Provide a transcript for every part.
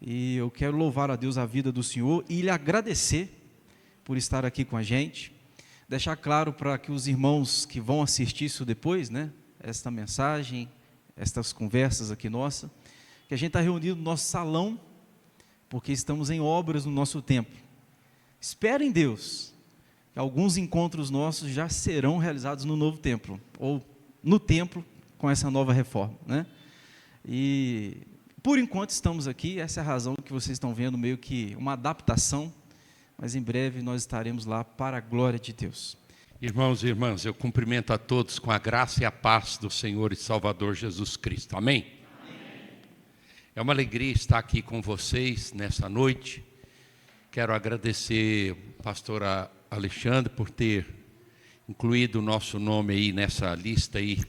E eu quero louvar a Deus a vida do senhor e lhe agradecer por estar aqui com a gente. Deixar claro para que os irmãos que vão assistir isso depois, né, esta mensagem, estas conversas aqui nossa, que a gente está reunido no nosso salão, porque estamos em obras no nosso templo. Espero em Deus que alguns encontros nossos já serão realizados no novo templo, ou no templo com essa nova reforma, né? E por enquanto estamos aqui, essa é a razão que vocês estão vendo, meio que uma adaptação, mas em breve nós estaremos lá para a glória de Deus. Irmãos e irmãs, eu cumprimento a todos com a graça e a paz do Senhor e Salvador Jesus Cristo. Amém? Amém. É uma alegria estar aqui com vocês nessa noite. Quero agradecer ao pastor Alexandre por ter incluído o nosso nome aí nessa lista aí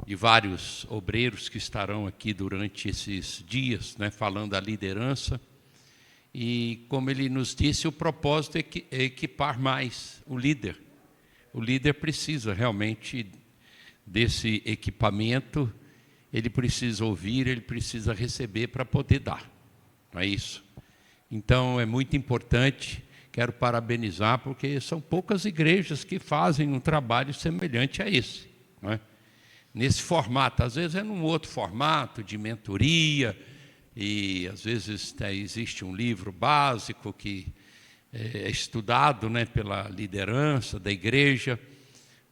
de vários obreiros que estarão aqui durante esses dias, né, falando da liderança. E, como ele nos disse, o propósito é equipar mais o líder. O líder precisa realmente desse equipamento, ele precisa ouvir, ele precisa receber para poder dar. Não é isso? Então, é muito importante, quero parabenizar, porque são poucas igrejas que fazem um trabalho semelhante a esse. Não é? Nesse formato, às vezes é num outro formato de mentoria, e às vezes existe um livro básico que é estudado, né, pela liderança da igreja,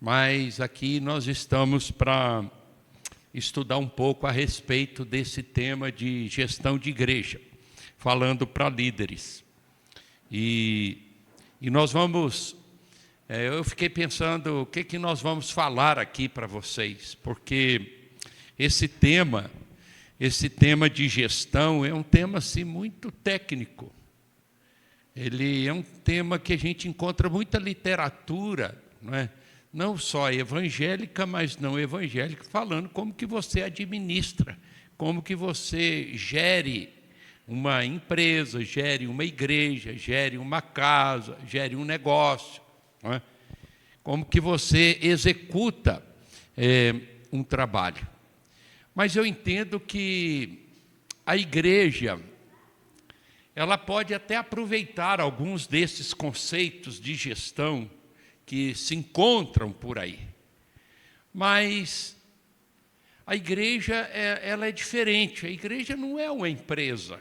mas aqui nós estamos para estudar um pouco a respeito desse tema de gestão de igreja, falando para líderes. E nós vamos, eu fiquei pensando o que nós vamos falar aqui para vocês, porque esse tema de gestão é um tema assim, muito técnico. Ele é um tema que a gente encontra muita literatura, não é? Não só evangélica, mas não evangélica, falando como que você administra, como que você gere uma empresa, gere uma igreja, gere uma casa, gere um negócio, não é? Como que você executa um trabalho. Mas eu entendo que a igreja, ela pode até aproveitar alguns desses conceitos de gestão que se encontram por aí. Mas a igreja, ela é diferente. A igreja não é uma empresa.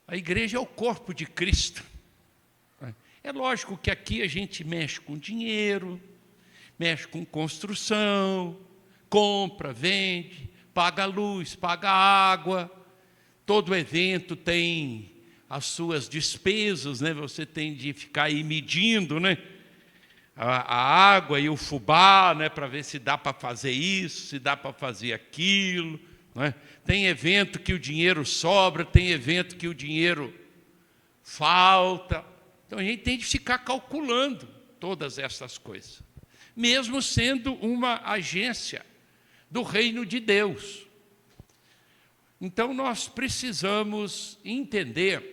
A igreja é o corpo de Cristo. É lógico que aqui a gente mexe com dinheiro, mexe com construção, compra, vende, paga a luz, paga a água. Todo evento tem as suas despesas, né? Você tem de ficar aí medindo, né, a água e o fubá, né, para ver se dá para fazer isso, se dá para fazer aquilo, né? Tem evento que o dinheiro sobra, tem evento que o dinheiro falta. Então a gente tem de ficar calculando todas essas coisas, mesmo sendo uma agência do reino de Deus. Então nós precisamos entender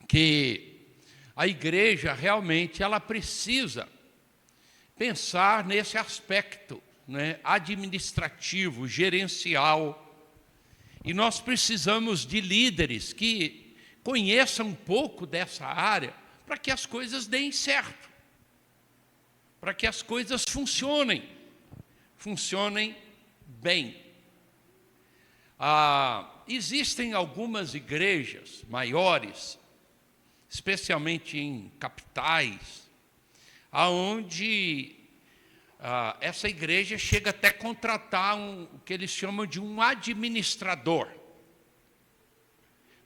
que a igreja realmente ela precisa pensar nesse aspecto, né, administrativo, gerencial, e nós precisamos de líderes que conheçam um pouco dessa área para que as coisas deem certo, para que as coisas funcionem bem. Existem algumas igrejas maiores, especialmente em capitais, aonde essa igreja chega até a contratar o que eles chamam de um administrador.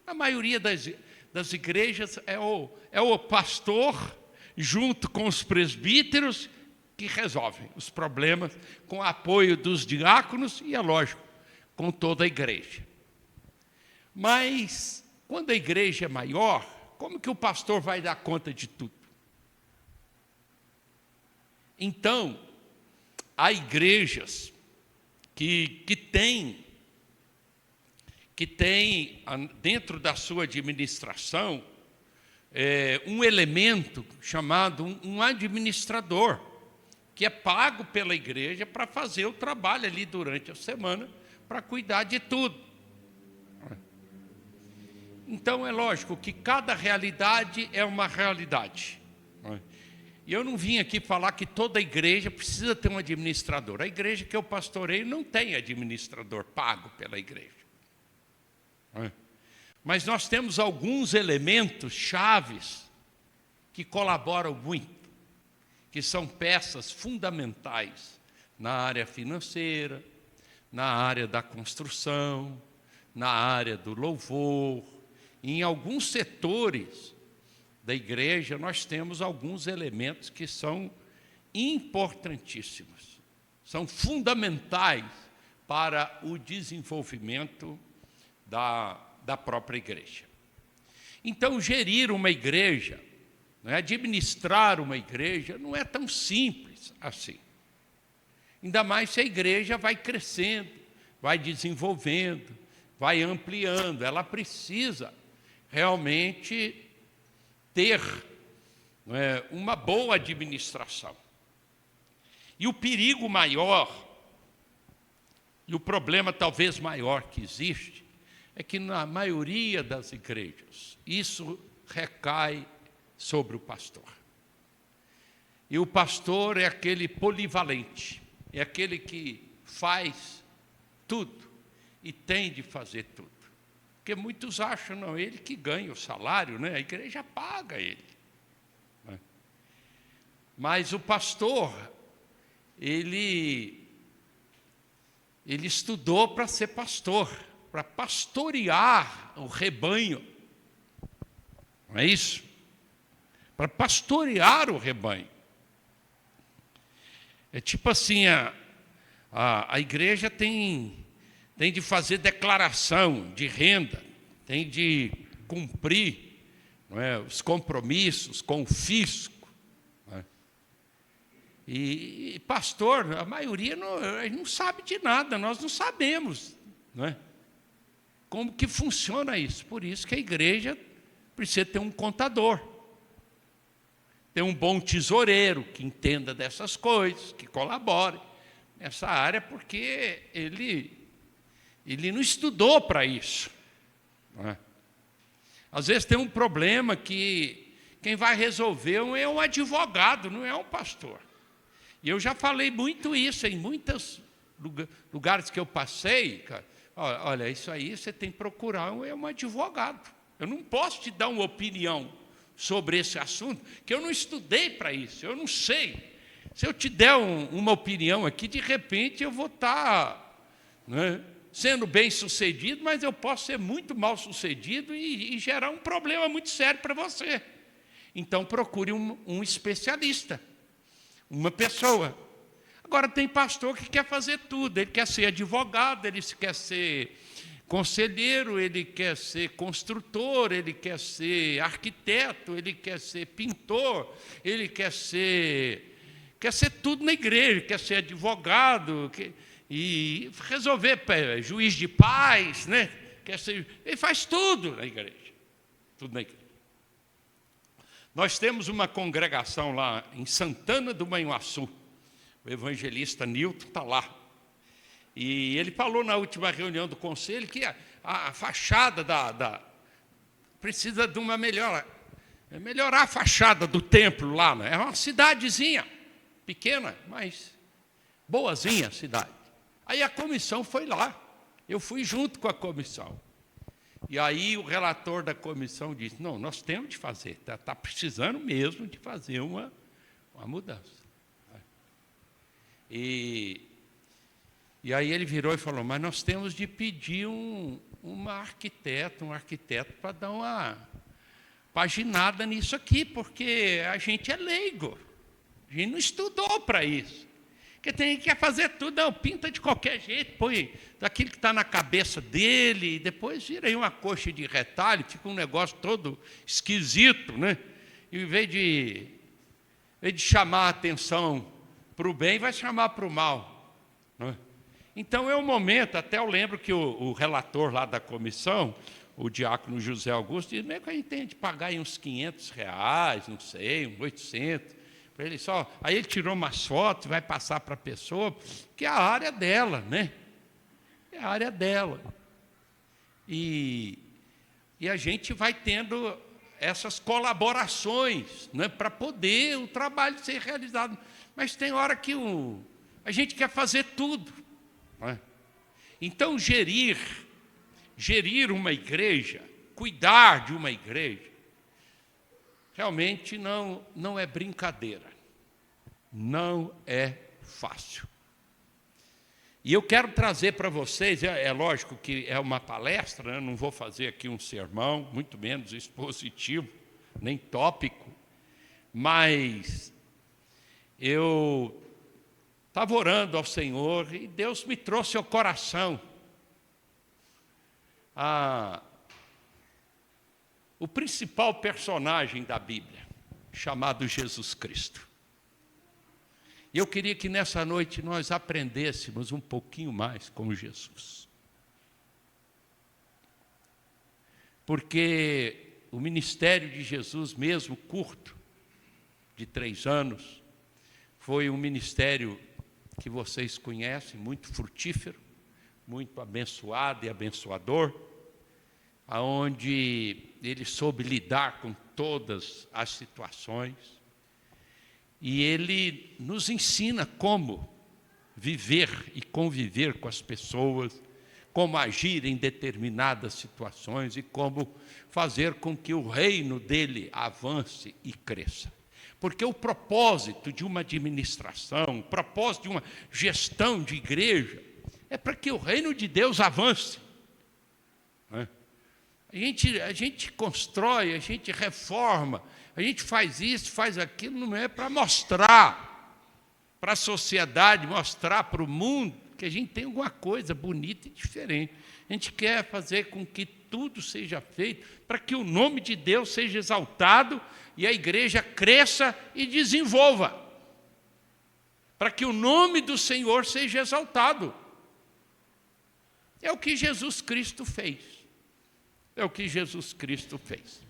A maioria das igrejas é o pastor, junto com os presbíteros, que resolvem os problemas com o apoio dos diáconos e, é lógico, com toda a igreja. Mas, quando a igreja é maior, como que o pastor vai dar conta de tudo? Então, há igrejas que têm dentro da sua administração um elemento chamado um administrador, que é pago pela igreja para fazer o trabalho ali durante a semana, para cuidar de tudo. Então é lógico que cada realidade é uma realidade. E eu não vim aqui falar que toda igreja precisa ter um administrador. A igreja que eu pastoreio não tem administrador pago pela igreja. Mas nós temos alguns elementos chaves que colaboram muito, que são peças fundamentais na área financeira, na área da construção, na área do louvor. Em alguns setores da igreja, nós temos alguns elementos que são importantíssimos, são fundamentais para o desenvolvimento da própria igreja. Então, gerir uma igreja, administrar uma igreja, não é tão simples assim. Ainda mais se a igreja vai crescendo, vai desenvolvendo, vai ampliando. Ela precisa realmente ter uma boa administração. E o perigo maior, e o problema talvez maior que existe, é que na maioria das igrejas, isso recai sobre o pastor. E o pastor é aquele polivalente, é aquele que faz tudo e tem de fazer tudo. Porque muitos acham, não, ele que ganha o salário, a igreja paga ele. Mas o pastor, ele estudou para ser pastor, para pastorear o rebanho. Não é isso? Para pastorear o rebanho. É tipo assim, a igreja tem de fazer declaração de renda, tem de cumprir os compromissos com o fisco. E pastor, a maioria não sabe de nada, nós não sabemos como que funciona isso. Por isso que a igreja precisa ter um contador, ter um bom tesoureiro que entenda dessas coisas, que colabore nessa área, porque ele não estudou para isso. Às vezes tem um problema que quem vai resolver é um advogado, não é um pastor. E eu já falei muito isso em muitos lugares que eu passei. Olha, isso aí você tem que procurar um advogado. Eu não posso te dar uma opinião sobre esse assunto, que eu não estudei para isso, eu não sei. Se eu te der uma opinião aqui, de repente eu vou estar sendo bem sucedido, mas eu posso ser muito mal sucedido e gerar um problema muito sério para você. Então procure um especialista, uma pessoa. Agora tem pastor que quer fazer tudo, ele quer ser advogado, ele quer ser conselheiro, ele quer ser construtor, ele quer ser arquiteto, ele quer ser pintor, ele quer ser tudo na igreja, quer ser advogado, e resolver juiz de paz, ele faz tudo na igreja, tudo na igreja. Nós temos uma congregação lá em Santana do Manhuaçu, o evangelista Nilton está lá, e ele falou na última reunião do conselho que a fachada precisa de uma melhorar a fachada do templo lá, é uma cidadezinha, pequena, mas boazinha a cidade. Aí a comissão foi lá, eu fui junto com a comissão. E aí o relator da comissão disse, não, nós temos de fazer, está precisando mesmo de fazer uma mudança. E aí ele virou e falou, mas nós temos de pedir um arquiteto para dar uma paginada nisso aqui, porque a gente é leigo, a gente não estudou para isso. Porque tem quem quer fazer tudo, não, pinta de qualquer jeito, põe daquilo que está na cabeça dele, e depois vira aí uma coxa de retalho, fica um negócio todo esquisito, E em vez de chamar a atenção para o bem, vai chamar para o mal. Então é um momento, até eu lembro que o relator lá da comissão, o diácono José Augusto, disse, meio que a gente tem de pagar aí uns R$500, não sei, uns 800, para ele só. Aí ele tirou umas fotos, vai passar para a pessoa, que é a área dela, É a área dela. E E a gente vai tendo essas colaborações, né, para poder o trabalho ser realizado. Mas tem hora que a gente quer fazer tudo, não é? Então, gerir uma igreja, cuidar de uma igreja, realmente não é brincadeira. Não é fácil. E eu quero trazer para vocês, é lógico que é uma palestra, né? Não vou fazer aqui um sermão, muito menos expositivo, nem tópico, mas eu estava orando ao Senhor e Deus me trouxe ao coração o principal personagem da Bíblia, chamado Jesus Cristo. E eu queria que nessa noite nós aprendêssemos um pouquinho mais com Jesus. Porque o ministério de Jesus, mesmo curto, de 3 anos, foi um ministério que vocês conhecem, muito frutífero, muito abençoado e abençoador, aonde ele soube lidar com todas as situações. E ele nos ensina como viver e conviver com as pessoas, como agir em determinadas situações e como fazer com que o reino dele avance e cresça. Porque o propósito de uma administração, o propósito de uma gestão de igreja, é para que o reino de Deus avance. Não é? A gente constrói, a gente reforma, a gente faz isso, faz aquilo, não é para mostrar para a sociedade, mostrar para o mundo que a gente tem alguma coisa bonita e diferente. A gente quer fazer com que tudo seja feito para que o nome de Deus seja exaltado e a igreja cresça e desenvolva. Para que o nome do Senhor seja exaltado. É o que Jesus Cristo fez. É o que Jesus Cristo fez.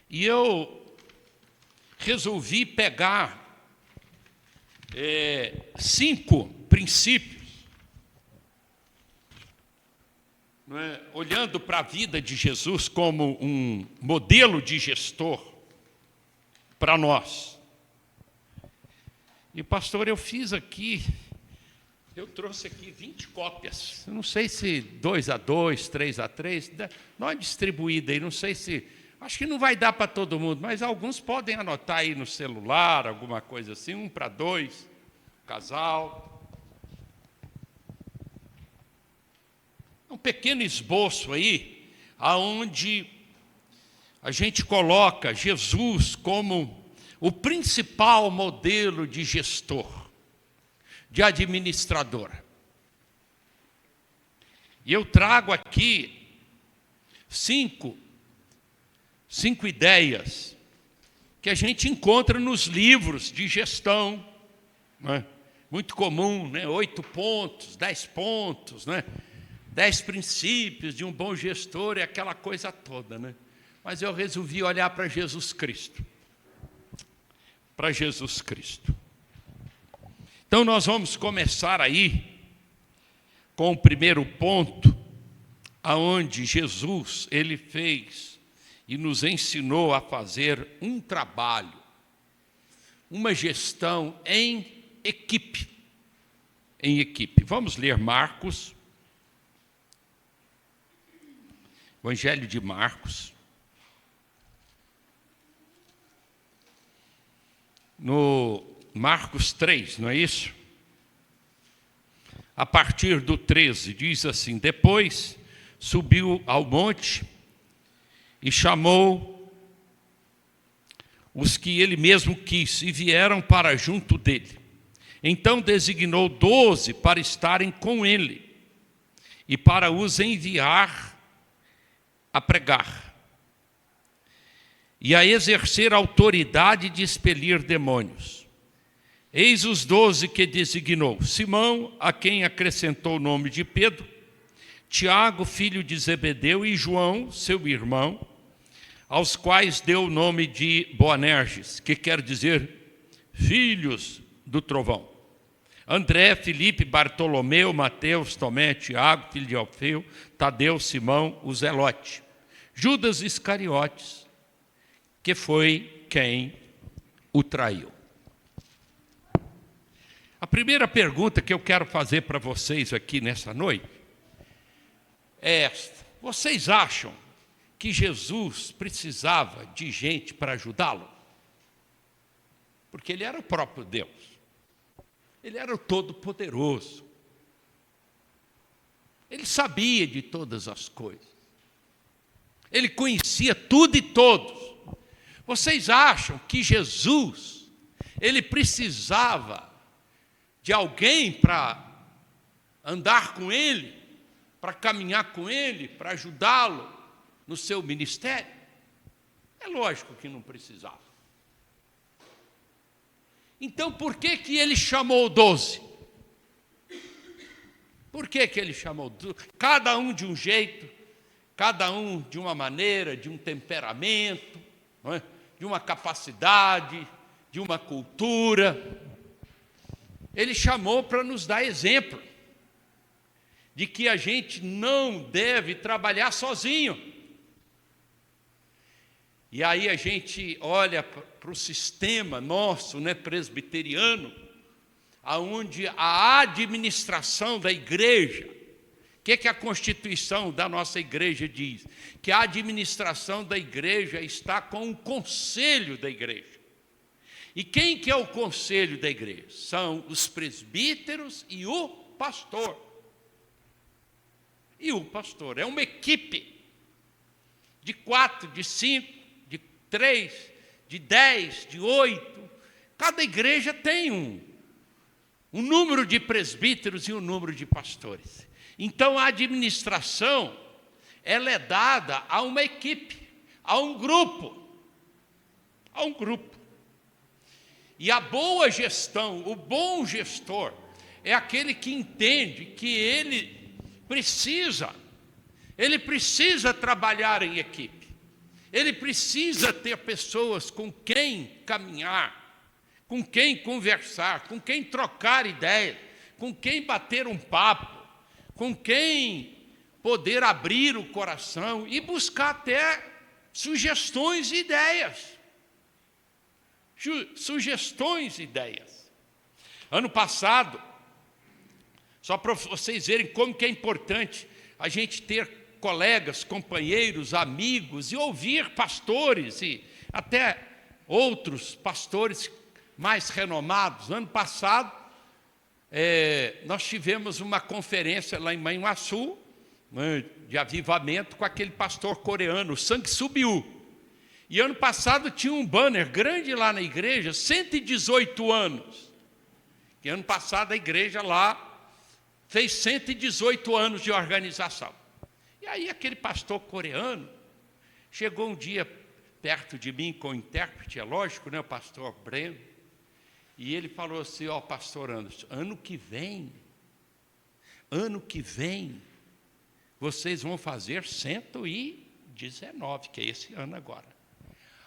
E eu resolvi pegar 5 princípios, não é? Olhando para a vida de Jesus como um modelo de gestor para nós. E, pastor, eu trouxe aqui 20 cópias. Eu não sei se 2-2, 3-3, não distribuída aí, não sei se... Acho que não vai dar para todo mundo, mas alguns podem anotar aí no celular, alguma coisa assim, 1 para 2, casal. Um pequeno esboço aí, aonde a gente coloca Jesus como o principal modelo de gestor, de administrador. E eu trago aqui 5 ideias que a gente encontra nos livros de gestão, né? Muito comum, né? 8 pontos, 10 pontos, né? 10 princípios de um bom gestor, é aquela coisa toda, né? Mas eu resolvi olhar para Jesus Cristo. Para Jesus Cristo. Então nós vamos começar aí com o primeiro ponto, aonde Jesus, ele fez e nos ensinou a fazer um trabalho, uma gestão em equipe. Em equipe. Vamos ler Marcos, Evangelho de Marcos, no Marcos 3, não é isso? A partir do 13, diz assim: depois subiu ao monte e chamou os que ele mesmo quis, e vieram para junto dele. Então designou 12 para estarem com ele, e para os enviar a pregar, e a exercer a autoridade de expelir demônios. Eis os 12 que designou: Simão, a quem acrescentou o nome de Pedro, Tiago, filho de Zebedeu, e João, seu irmão, aos quais deu o nome de Boanerges, que quer dizer filhos do trovão. André, Filipe, Bartolomeu, Mateus, Tomé, Tiago, filho de Alfeu, Tadeu, Simão, o Zelote. Judas Iscariotes, que foi quem o traiu. A primeira pergunta que eu quero fazer para vocês aqui nessa noite é esta: vocês acham que Jesus precisava de gente para ajudá-lo? Porque ele era o próprio Deus, ele era o Todo-Poderoso, ele sabia de todas as coisas, ele conhecia tudo e todos. Vocês acham que Jesus, ele precisava de alguém para andar com ele, para caminhar com ele, para ajudá-lo no seu ministério? É lógico que não precisava. Então, por que ele chamou 12? Por que ele chamou 12? Cada um de um jeito, cada um de uma maneira, de um temperamento, não é? De uma capacidade, de uma cultura. Ele chamou para nos dar exemplo de que a gente não deve trabalhar sozinho. E aí a gente olha para o sistema nosso, né, presbiteriano, onde a administração da igreja, o que a Constituição da nossa igreja diz? Que a administração da igreja está com o conselho da igreja. E quem que é o conselho da igreja? São os presbíteros e o pastor. E o pastor é uma equipe de 4, de 5, de 3, de 10, de 8. Cada igreja tem um número de presbíteros e um número de pastores. Então a administração, ela é dada a uma equipe, a um grupo. E a boa gestão, o bom gestor, é aquele que entende que ele precisa trabalhar em equipe. Ele precisa ter pessoas com quem caminhar, com quem conversar, com quem trocar ideias, com quem bater um papo, com quem poder abrir o coração e buscar até sugestões e ideias. Ano passado, só para vocês verem como que é importante a gente ter colegas, companheiros, amigos e ouvir pastores e até outros pastores mais renomados. Ano passado, nós tivemos uma conferência lá em Manhuaçu, de avivamento, com aquele pastor coreano, Sang Soo-byul. E ano passado tinha um banner grande lá na igreja, 118 anos. E ano passado a igreja lá fez 118 anos de organização. E aí aquele pastor coreano chegou um dia perto de mim com o intérprete, é lógico, né, o pastor Breno, e ele falou assim: ó, pastor Anderson, ano que vem, vocês vão fazer 119, que é esse ano agora.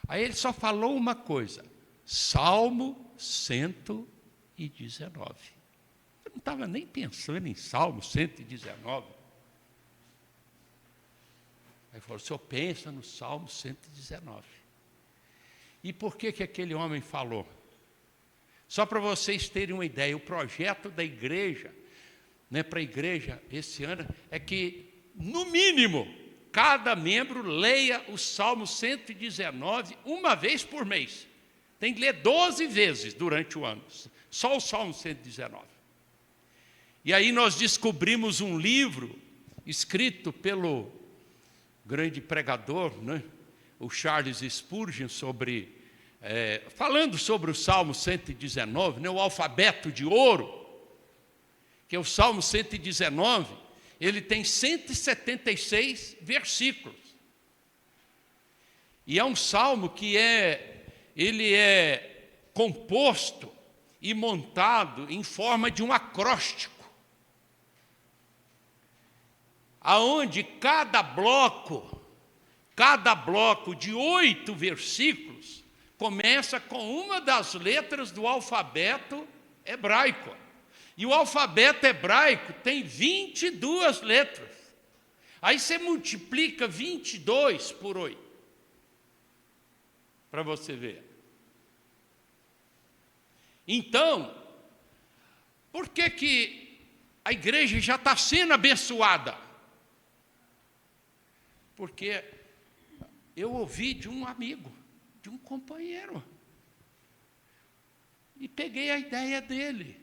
Aí ele só falou uma coisa: Salmo 119. Eu não estava nem pensando em Salmo 119. Aí ele falou: o senhor pensa no Salmo 119. E por que aquele homem falou? Só para vocês terem uma ideia, o projeto da igreja, né, para a igreja esse ano, é que, no mínimo, cada membro leia o Salmo 119 uma vez por mês. Tem que ler 12 vezes durante o ano, só o Salmo 119. E aí nós descobrimos um livro escrito pelo grande pregador, né, o Charles Spurgeon, falando sobre o Salmo 119, né, o alfabeto de ouro, que é o Salmo 119, ele tem 176 versículos. E é um salmo que ele é composto e montado em forma de um acróstico, aonde cada bloco de 8 versículos começa com uma das letras do alfabeto hebraico. E o alfabeto hebraico tem 22 letras. Aí você multiplica 22 por 8. Para você ver. Então, por que a igreja já está sendo abençoada? Porque eu ouvi de um amigo, de um companheiro, e peguei a ideia dele.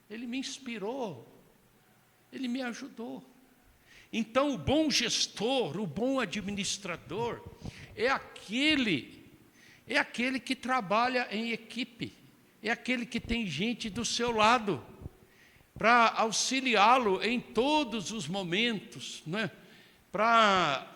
Ele me inspirou, ele me ajudou. Então, o bom gestor, o bom administrador, é aquele que trabalha em equipe, é aquele que tem gente do seu lado, para auxiliá-lo em todos os momentos, né? Para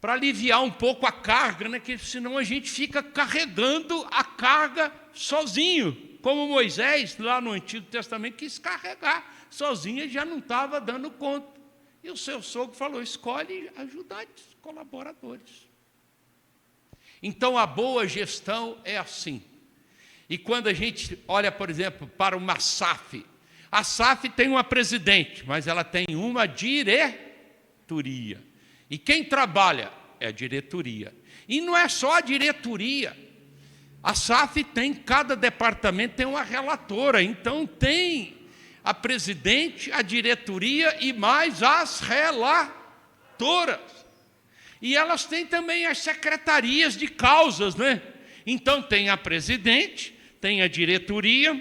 aliviar um pouco a carga, né? Que senão a gente fica carregando a carga sozinho, como Moisés, lá no Antigo Testamento, quis carregar sozinho e já não estava dando conta. E o seu sogro falou, escolhe ajudantes, colaboradores. Então, a boa gestão é assim. E quando a gente olha, por exemplo, para uma SAF, a SAF tem uma presidente, mas ela tem uma diretoria. E quem trabalha é a diretoria. E não é só a diretoria. A SAF tem, cada departamento tem uma relatora. Então tem a presidente, a diretoria e mais as relatoras. E elas têm também as secretarias de causas, né? Então tem a presidente, tem a diretoria,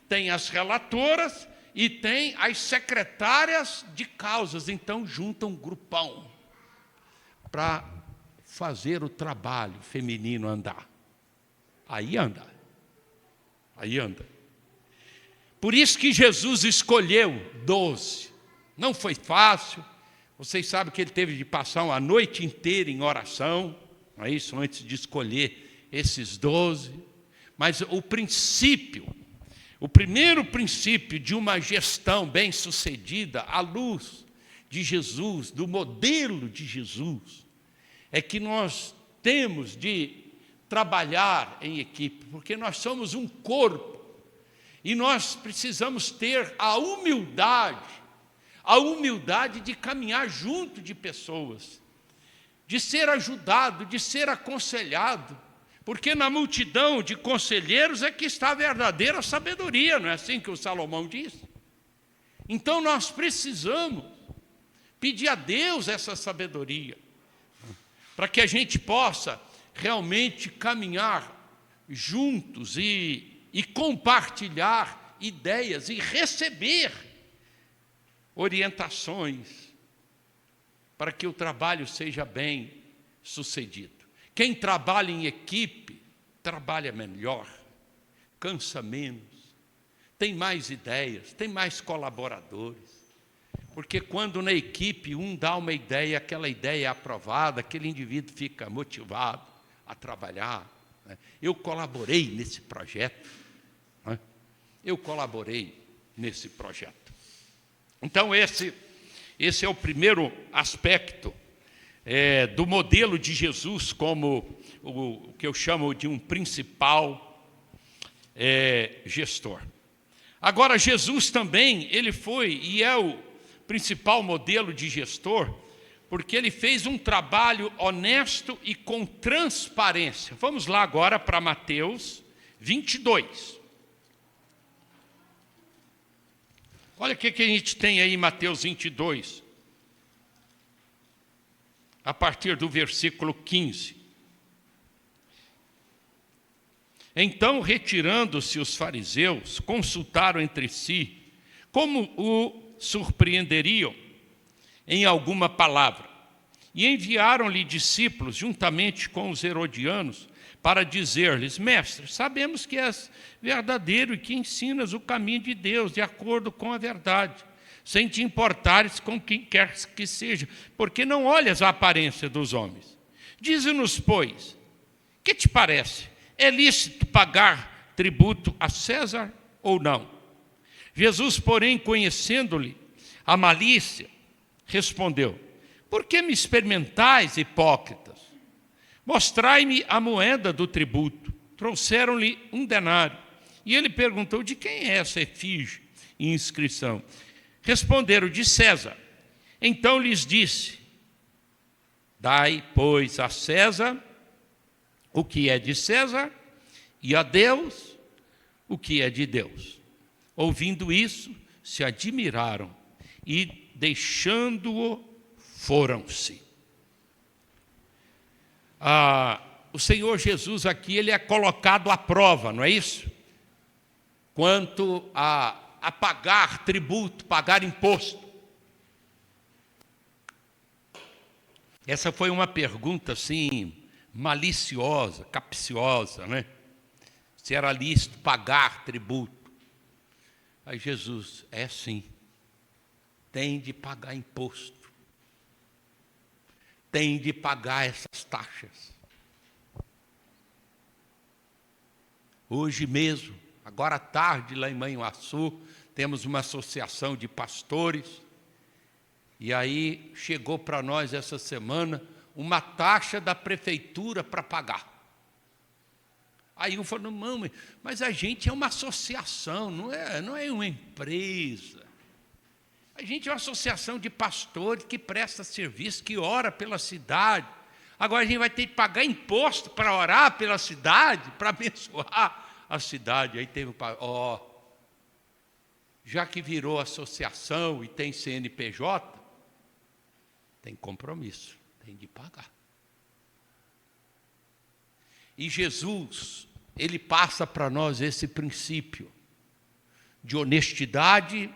tem as relatoras e tem as secretárias de causas. Então juntam um grupão para fazer o trabalho feminino andar. Aí anda. Aí anda. Por isso que Jesus escolheu 12. Não foi fácil. Vocês sabem que ele teve de passar uma noite inteira em oração, não é isso? Antes de escolher esses 12. Mas o primeiro princípio de uma gestão bem-sucedida, à luz de Jesus, do modelo de Jesus, é que nós temos de trabalhar em equipe, porque nós somos um corpo, e nós precisamos ter a humildade de caminhar junto de pessoas, de ser ajudado, de ser aconselhado, porque na multidão de conselheiros é que está a verdadeira sabedoria, não é assim que o Salomão diz? Então nós precisamos pedir a Deus essa sabedoria, para que a gente possa realmente caminhar juntos e compartilhar ideias e receber orientações para que o trabalho seja bem sucedido. Quem trabalha em equipe trabalha melhor, cansa menos, tem mais ideias, tem mais colaboradores. Porque quando na equipe um dá uma ideia, aquela ideia é aprovada, aquele indivíduo fica motivado a trabalhar. Né? Eu colaborei nesse projeto. Né? Eu colaborei nesse projeto. Então esse é o primeiro aspecto do modelo de Jesus, como o que eu chamo de um principal gestor. Agora, Jesus também, ele foi e é o principal modelo de gestor, porque ele fez um trabalho honesto e com transparência. Vamos lá agora para Mateus 22. Olha o que a gente tem aí em Mateus 22, a partir do versículo 15. Então, retirando-se os fariseus, consultaram entre si como o surpreenderiam em alguma palavra, e enviaram-lhe discípulos juntamente com os herodianos para dizer-lhes: Mestre, sabemos que és verdadeiro e que ensinas o caminho de Deus de acordo com a verdade, sem te importares com quem quer que seja, porque não olhas a aparência dos homens. Dize-nos, pois, que te parece? É lícito pagar tributo a César ou não? Jesus, porém, conhecendo-lhe a malícia, respondeu: Por que me experimentais, hipócritas? Mostrai-me a moeda do tributo. Trouxeram-lhe um denário. E ele perguntou: De quem é essa efígie inscrição? Responderam: de César. Então lhes disse: dai, pois, a César o que é de César, e a Deus o que é de Deus. Ouvindo isso, se admiraram e, deixando-o, foram-se. O Senhor Jesus aqui, ele é colocado à prova, não é isso? Quanto a pagar tributo, pagar imposto. Essa foi uma pergunta, assim, maliciosa, capciosa, né? Se era lícito pagar tributo. Aí Jesus: é sim, tem de pagar imposto, tem de pagar essas taxas. Hoje mesmo, agora à tarde, lá em Manhuaçu, temos uma associação de pastores, e aí chegou para nós essa semana uma taxa da prefeitura para pagar. Aí eu falo: não, mas a gente é uma associação, não é uma empresa. A gente é uma associação de pastores que presta serviço, que ora pela cidade. Agora a gente vai ter que pagar imposto para orar pela cidade, para abençoar a cidade. Aí teve já que virou associação e tem CNPJ, tem compromisso, tem de pagar. E Jesus, ele passa para nós esse princípio de honestidade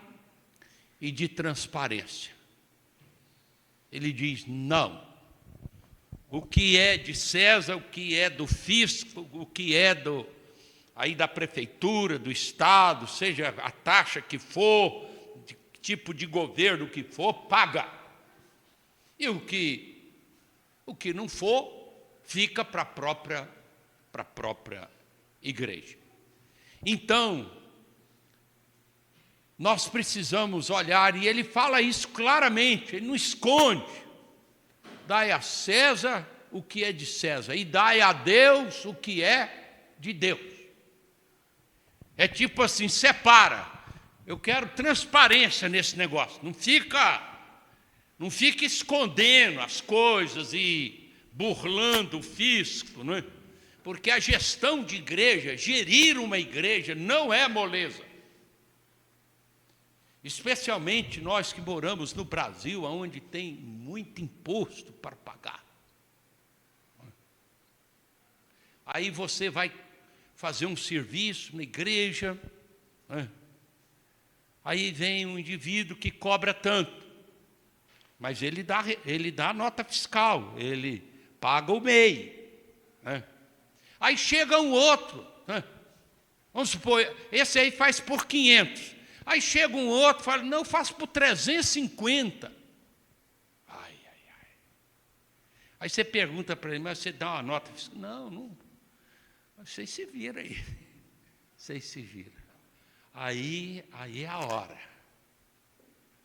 e de transparência. Ele diz: não, o que é de César, o que é do fisco, o que é aí da prefeitura, do estado, seja a taxa que for, de tipo de governo que for, paga. E o que não for, fica para a própria igreja. Então, nós precisamos olhar, e ele fala isso claramente, ele não esconde: dai a César o que é de César, e dai a Deus o que é de Deus. É tipo assim, separa. Eu quero transparência nesse negócio. Não fica escondendo as coisas e burlando o fisco, não é? Porque a gestão de igreja, gerir uma igreja, não é moleza. Especialmente nós que moramos no Brasil, onde tem muito imposto para pagar. Aí você vai fazer um serviço na igreja, né? Aí vem um indivíduo que cobra tanto, mas ele dá nota fiscal, ele paga o MEI, né? Aí chega um outro, né? Vamos supor, esse aí faz por 500. Aí chega um outro e fala: não, eu faço por 350. Aí você pergunta para ele: mas você dá uma nota fiscal? Não. Vocês se viram aí. Vocês se viram. Aí é a hora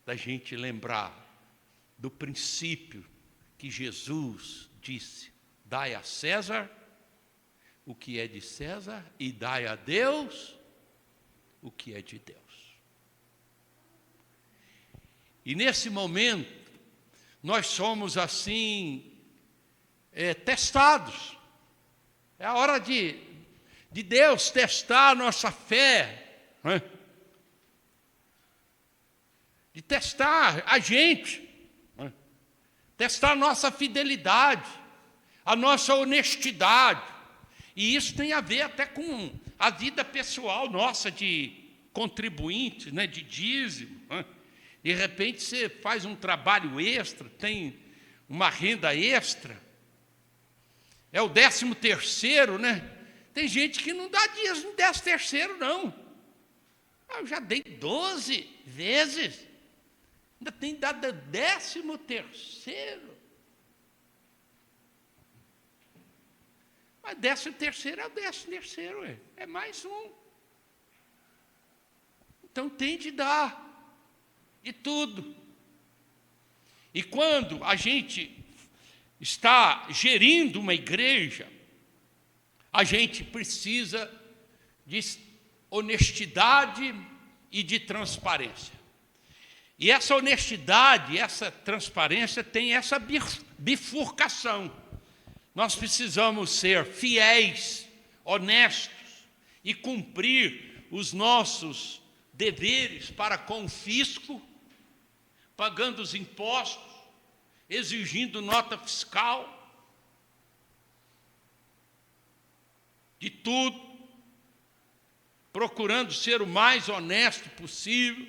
da gente lembrar do princípio que Jesus disse: dai a César o que é de César e dai a Deus o que é de Deus. E nesse momento, nós somos assim, testados. É a hora de Deus testar a nossa fé, né? De testar a gente, né? Testar a nossa fidelidade, a nossa honestidade. E isso tem a ver até com a vida pessoal nossa de contribuinte, né? De dízimo, né? De repente você faz um trabalho extra, tem uma renda extra, é o 13º, né? Tem gente que não dá dízimo 13º, não. Eu já dei 12 vezes, ainda tem dado 13º. Mas 13º é o 13º, é mais um. Então tem de dar de tudo. E quando a gente está gerindo uma igreja, a gente precisa de honestidade e de transparência. E essa honestidade, essa transparência tem essa bifurcação. Nós precisamos ser fiéis, honestos e cumprir os nossos deveres para com o fisco, pagando os impostos, exigindo nota fiscal, de tudo, procurando ser o mais honesto possível,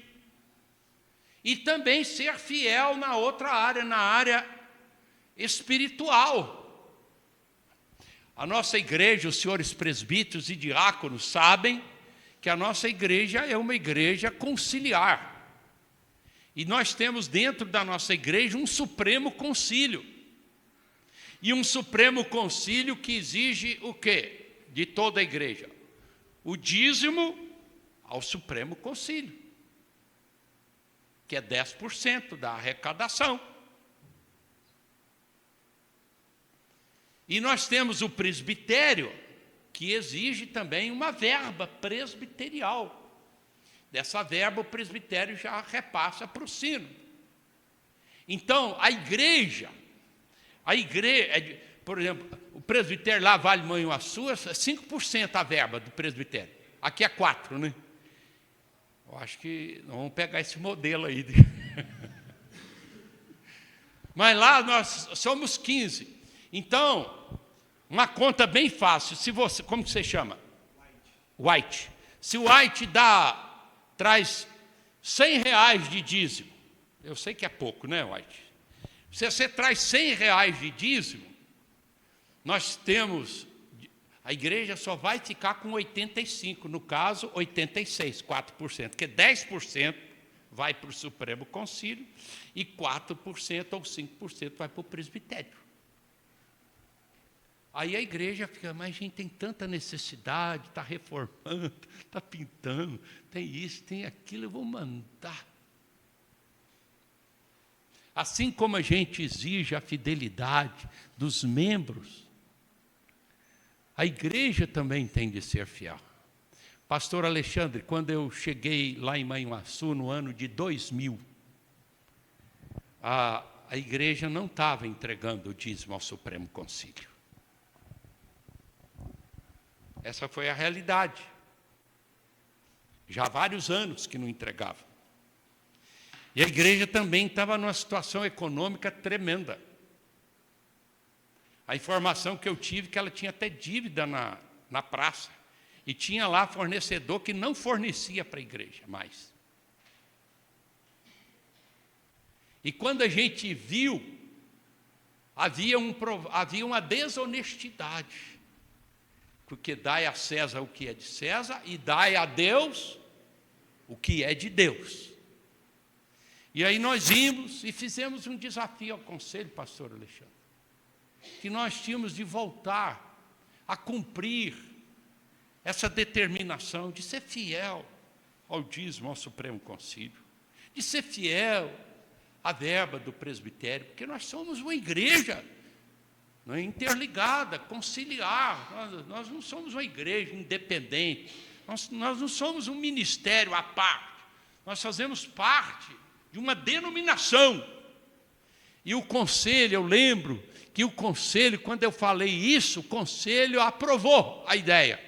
e também ser fiel na outra área, na área espiritual. A nossa igreja, os senhores presbíteros e diáconos sabem que a nossa igreja é uma igreja conciliar. E nós temos dentro da nossa igreja um Supremo Concílio. E um Supremo Concílio que exige o quê? De toda a igreja? O dízimo ao Supremo Concílio, que é 10% da arrecadação. E nós temos o presbitério, que exige também uma verba presbiterial. Dessa verba, o presbitério já repassa para o sino. Então, a igreja, por exemplo, o presbitério lá, Vale Manhuaçu, é 5% a verba do presbitério. Aqui é 4%, né? Eu acho que nós vamos pegar esse modelo aí. Mas lá nós somos 15%. Então, uma conta bem fácil. Se você, como que você chama? White. Se o White traz R$100 de dízimo, eu sei que é pouco, né, White? Se você traz R$100 de dízimo, nós temos, a igreja só vai ficar com 85%, no caso 86%, 4%, porque 10% vai para o Supremo Concílio e 4% ou 5% vai para o presbitério. Aí a igreja fica, mas a gente tem tanta necessidade, está reformando, está pintando, tem isso, tem aquilo, eu vou mandar. Assim como a gente exige a fidelidade dos membros, a igreja também tem de ser fiel. Pastor Alexandre, quando eu cheguei lá em Manhuaçu, no ano de 2000, a igreja não estava entregando o dízimo ao Supremo Concílio. Essa foi a realidade. Já há vários anos que não entregava. E a igreja também estava numa situação econômica tremenda. A informação que eu tive é que ela tinha até dívida na praça. E tinha lá fornecedor que não fornecia para a igreja mais. E quando a gente viu, havia uma desonestidade. Porque dai a César o que é de César e dai a Deus o que é de Deus. E aí nós vimos e fizemos um desafio ao conselho, pastor Alexandre, que nós tínhamos de voltar a cumprir essa determinação de ser fiel ao dízimo, ao Supremo Concílio, de ser fiel à verba do presbitério, porque nós somos uma igreja interligada, conciliar. Nós não somos uma igreja independente, nós não somos um ministério à parte, nós fazemos parte de uma denominação. E o conselho, eu lembro que o conselho, quando eu falei isso, o conselho aprovou a ideia.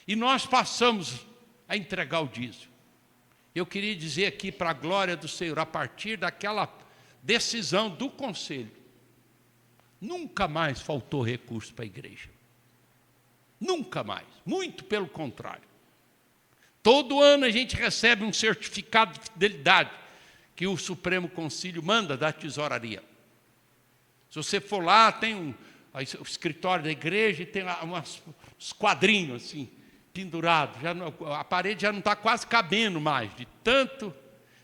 E nós passamos a entregar o dízimo. Eu queria dizer aqui, para a glória do Senhor, a partir daquela decisão do conselho, nunca mais faltou recurso para a igreja. Nunca mais. Muito pelo contrário. Todo ano a gente recebe um certificado de fidelidade que o Supremo Concílio manda da tesouraria. Se você for lá, tem o escritório da igreja e tem uns quadrinhos assim, pendurados. A parede já não está quase cabendo mais, de tanto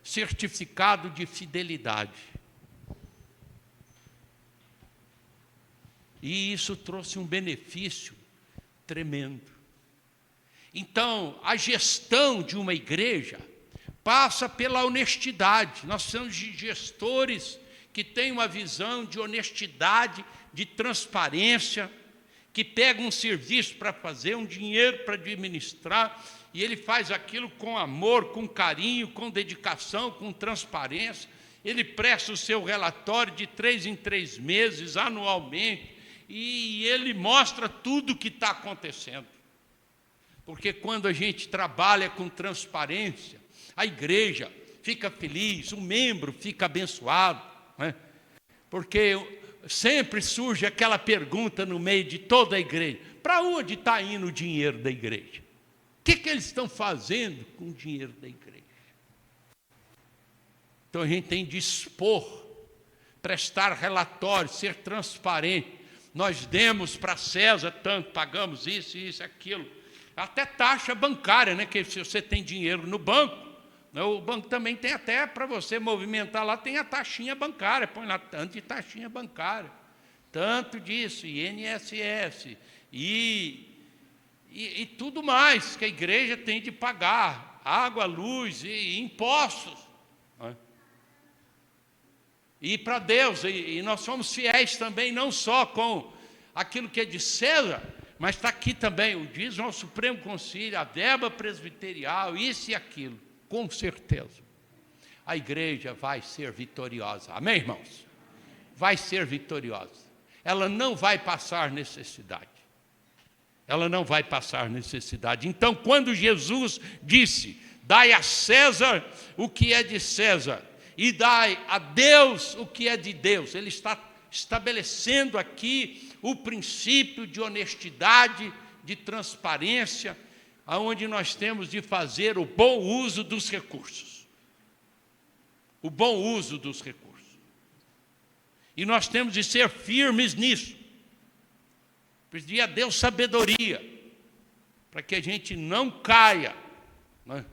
certificado de fidelidade. E isso trouxe um benefício tremendo. Então, a gestão de uma igreja passa pela honestidade. Nós precisamos de gestores que tenham uma visão de honestidade, de transparência, que pegam um serviço para fazer, um dinheiro para administrar e ele faz aquilo com amor, com carinho, com dedicação, com transparência. Ele presta o seu relatório de 3 em 3 meses, anualmente, e ele mostra tudo o que está acontecendo. Porque quando a gente trabalha com transparência, a igreja fica feliz, o membro fica abençoado, né? Porque sempre surge aquela pergunta no meio de toda a igreja: para onde está indo o dinheiro da igreja? O que eles estão fazendo com o dinheiro da igreja? Então a gente tem de expor, prestar relatório, ser transparente. Nós demos para César tanto, pagamos isso, isso, aquilo. Até taxa bancária, né? Que se você tem dinheiro no banco, né, o banco também tem, até para você movimentar lá, tem a taxinha bancária, põe lá tanto de taxinha bancária, tanto disso, INSS, e tudo mais que a igreja tem de pagar, água, luz e impostos. Né? E para Deus, e nós somos fiéis também, não só com aquilo que é de César, mas está aqui também o dízimo ao Supremo Concílio, a verba presbiterial, isso e aquilo. Com certeza, a igreja vai ser vitoriosa. Amém, irmãos? Vai ser vitoriosa. Ela não vai passar necessidade. Ela não vai passar necessidade. Então, quando Jesus disse: dai a César o que é de César, e dai a Deus o que é de Deus, ele está estabelecendo aqui o princípio de honestidade, de transparência, aonde nós temos de fazer o bom uso dos recursos. O bom uso dos recursos. E nós temos de ser firmes nisso. Pedir a Deus sabedoria, para que a gente não caia, né?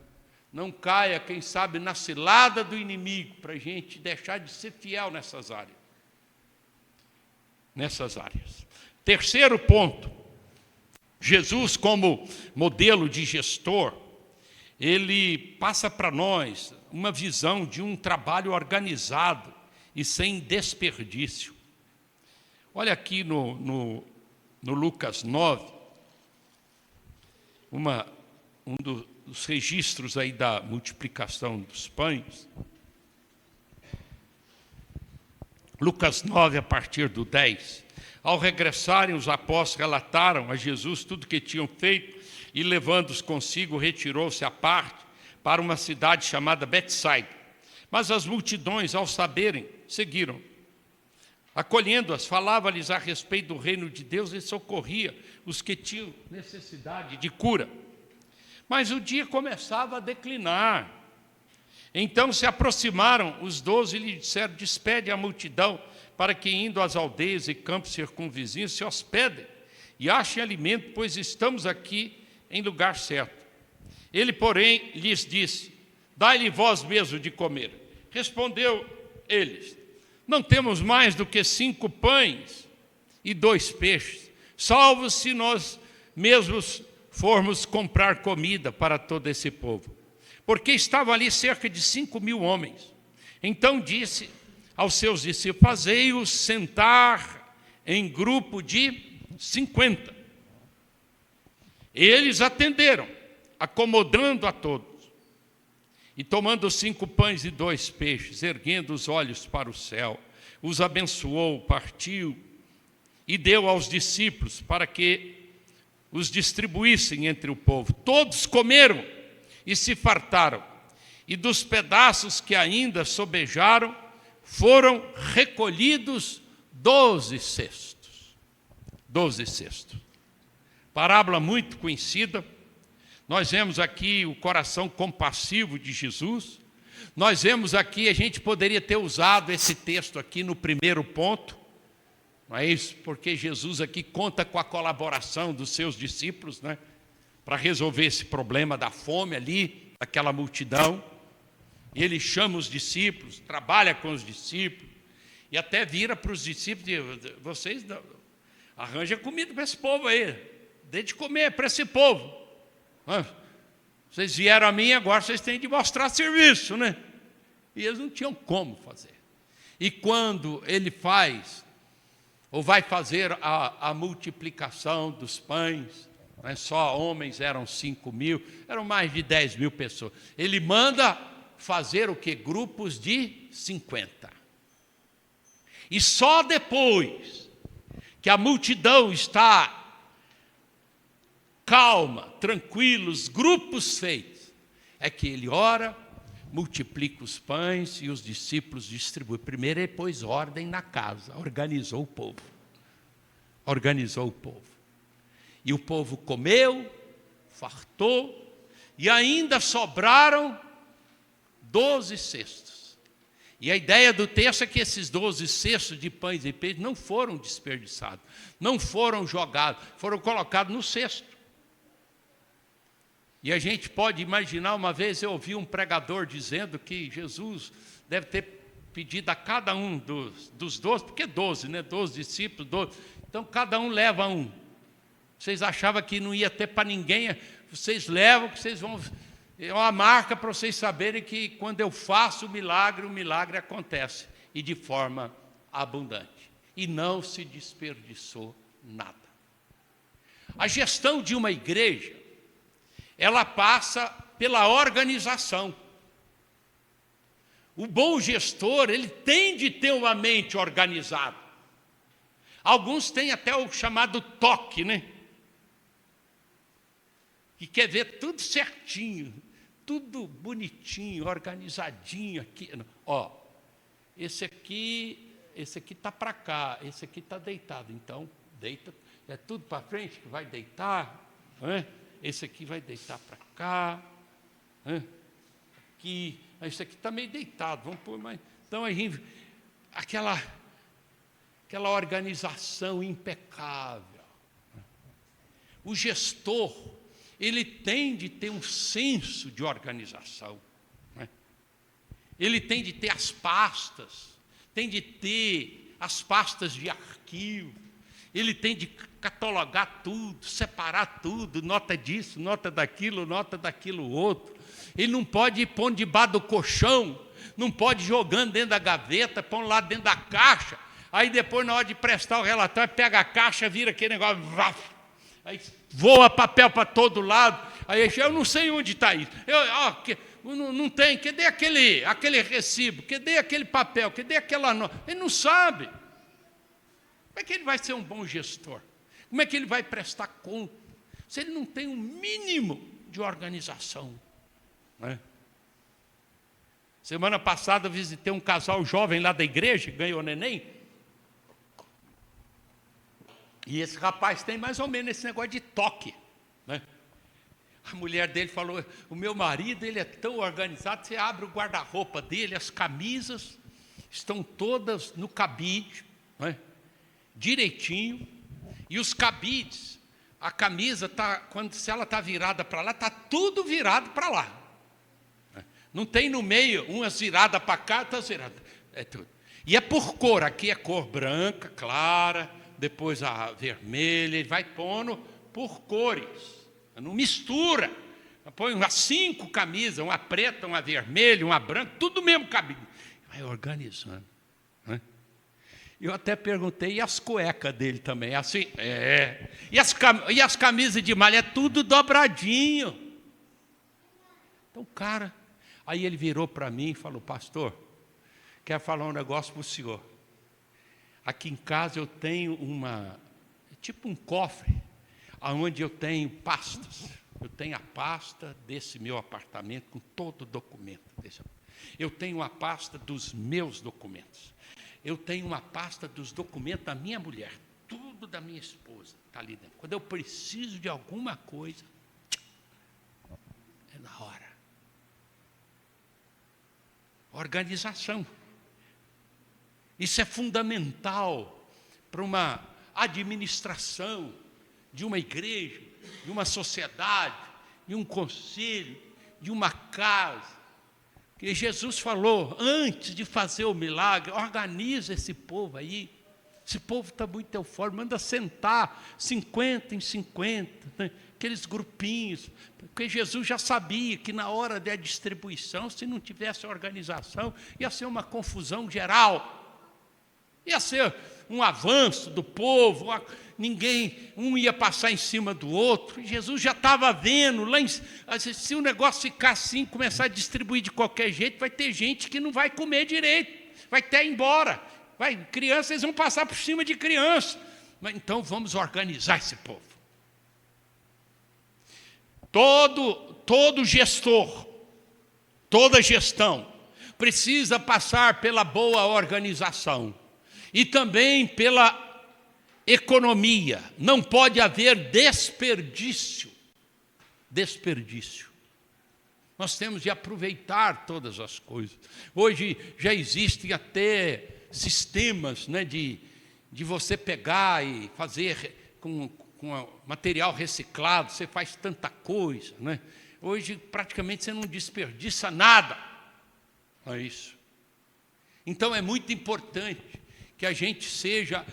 Não caia, quem sabe, na cilada do inimigo, para a gente deixar de ser fiel nessas áreas. Terceiro ponto, Jesus, como modelo de gestor, ele passa para nós uma visão de um trabalho organizado e sem desperdício. Olha aqui no Lucas 9, um dos registros aí da multiplicação dos pães. Lucas 9, a partir do 10. Ao regressarem, os apóstolos relataram a Jesus tudo o que tinham feito, e levando-os consigo, retirou-se à parte para uma cidade chamada Betsaida. Mas as multidões, ao saberem, seguiram. Acolhendo-as, falava-lhes a respeito do reino de Deus e socorria os que tinham necessidade de cura. Mas o dia começava a declinar. Então se aproximaram os 12 e lhe disseram: despede a multidão, para que, indo às aldeias e campos circunvizinhos, se hospedem e achem alimento, pois estamos aqui em lugar certo. Ele, porém, lhes disse: dai-lhe vós mesmo de comer. Respondeu eles: não temos mais do que 5 pães e 2 peixes, salvo se nós mesmos formos comprar comida para todo esse povo. Porque estavam ali cerca de 5.000 homens. Então disse aos seus discípulos: fazei-os sentar em grupo de 50. Eles atenderam, acomodando a todos. E tomando 5 pães e 2 peixes, erguendo os olhos para o céu, os abençoou, partiu e deu aos discípulos para que os distribuíssem entre o povo. Todos comeram e se fartaram, e dos pedaços que ainda sobejaram, foram recolhidos 12 cestos. 12 cestos. Parábola muito conhecida. Nós vemos aqui o coração compassivo de Jesus. Nós vemos aqui, a gente poderia ter usado esse texto aqui no primeiro ponto, não é isso? Porque Jesus aqui conta com a colaboração dos seus discípulos, né? Para resolver esse problema da fome ali, daquela multidão. E ele chama os discípulos, trabalha com os discípulos, e até vira para os discípulos e diz: vocês arranjam comida para esse povo aí, dê de comer para esse povo. Vocês vieram a mim, agora vocês têm de mostrar serviço, né? E eles não tinham como fazer. E quando ele faz, ou vai fazer a multiplicação dos pães, Não é só homens, eram 5.000, eram mais de 10.000 pessoas. Ele manda fazer o quê? Grupos de 50. E só depois que a multidão está calma, tranquilos, grupos feitos, é que ele ora, multiplica os pães e os discípulos distribuem. Primeiro ele pôs ordem na casa, organizou o povo. Organizou o povo. E o povo comeu, fartou, e ainda sobraram 12 cestos. E a ideia do texto é que esses 12 cestos de pães e peixes não foram desperdiçados, não foram jogados, foram colocados no cesto. E a gente pode imaginar, uma vez eu ouvi um pregador dizendo que Jesus deve ter pedido a cada um dos 12, porque 12, né? 12 discípulos, 12. Então cada um leva um. Vocês achavam que não ia ter para ninguém, vocês levam, que vocês vão... É uma marca para vocês saberem que quando eu faço o milagre acontece, e de forma abundante. E não se desperdiçou nada. A gestão de uma igreja, ela passa pela organização. O bom gestor, ele tem de ter uma mente organizada. Alguns têm até o chamado toque, né? Que quer ver tudo certinho, tudo bonitinho, organizadinho aqui. Ó, esse aqui está para cá, esse aqui está deitado. Então, deita, é tudo para frente que vai deitar, né? Esse aqui vai deitar para cá, né? Aqui, esse aqui está meio deitado, vamos pôr mais. Então, a gente, aquela organização impecável. O gestor, ele tem de ter um senso de organização, né? Ele tem de ter as pastas, tem de ter as pastas de arquivo, ele tem de catalogar tudo, separar tudo, nota disso, nota daquilo outro. Ele não pode ir pondo debaixo do colchão, não pode ir jogando dentro da gaveta, pondo lá dentro da caixa, aí depois na hora de prestar o relatório, pega a caixa, vira aquele negócio, aí voa papel para todo lado, aí eu não sei onde está isso, não tem, cadê aquele recibo, cadê aquele papel, cadê aquela nota? Ele não sabe. Como é que ele vai ser um bom gestor? Como é que ele vai prestar conta se ele não tem um mínimo de organização, né? Semana passada eu visitei um casal jovem lá da igreja, ganhou neném. E esse rapaz tem mais ou menos esse negócio de toque, né? A mulher dele falou, o meu marido, ele é tão organizado, você abre o guarda-roupa dele, as camisas estão todas no cabide, né? Direitinho, e os cabides, a camisa, se ela está virada para lá, está tudo virado para lá. Não tem no meio, umas viradas para cá, outras viradas. É tudo. E é por cor, aqui é cor branca, clara, depois a vermelha, ele vai pondo por cores, não mistura. Põe umas 5 camisas, uma preta, uma vermelha, uma branca, tudo mesmo cabide. Vai organizando, né? Eu até perguntei, e as cuecas dele também? Assim, E as camisas de malha? É tudo dobradinho. Então, cara, aí ele virou para mim e falou, pastor, quero falar um negócio para o senhor. Aqui em casa eu tenho tipo um cofre, onde eu tenho pastas. Eu tenho a pasta desse meu apartamento com todo o documento. Eu tenho uma pasta dos meus documentos. Eu tenho uma pasta dos documentos da minha mulher, tudo da minha esposa está ali dentro. Quando eu preciso de alguma coisa, é na hora. Organização. Isso é fundamental para uma administração de uma igreja, de uma sociedade, de um conselho, de uma casa. Que Jesus falou, antes de fazer o milagre, organiza esse povo aí. Esse povo está muito eufórico, manda sentar 50 em 50, né? Aqueles grupinhos. Porque Jesus já sabia que na hora da distribuição, se não tivesse organização, ia ser uma confusão geral. Ia ser um avanço do povo, ninguém, um ia passar em cima do outro. Jesus já estava vendo, se o negócio ficar assim, começar a distribuir de qualquer jeito, vai ter gente que não vai comer direito, vai até ir embora. Crianças, eles vão passar por cima de criança. Mas então vamos organizar esse povo. Todo gestor, toda gestão precisa passar pela boa organização e também pela economia. Não pode haver desperdício. Nós temos de aproveitar todas as coisas. Hoje já existem até sistemas, né, de você pegar e fazer com material reciclado, você faz tanta coisa, né? Hoje praticamente você não desperdiça nada. É isso. Então é muito importante que a gente seja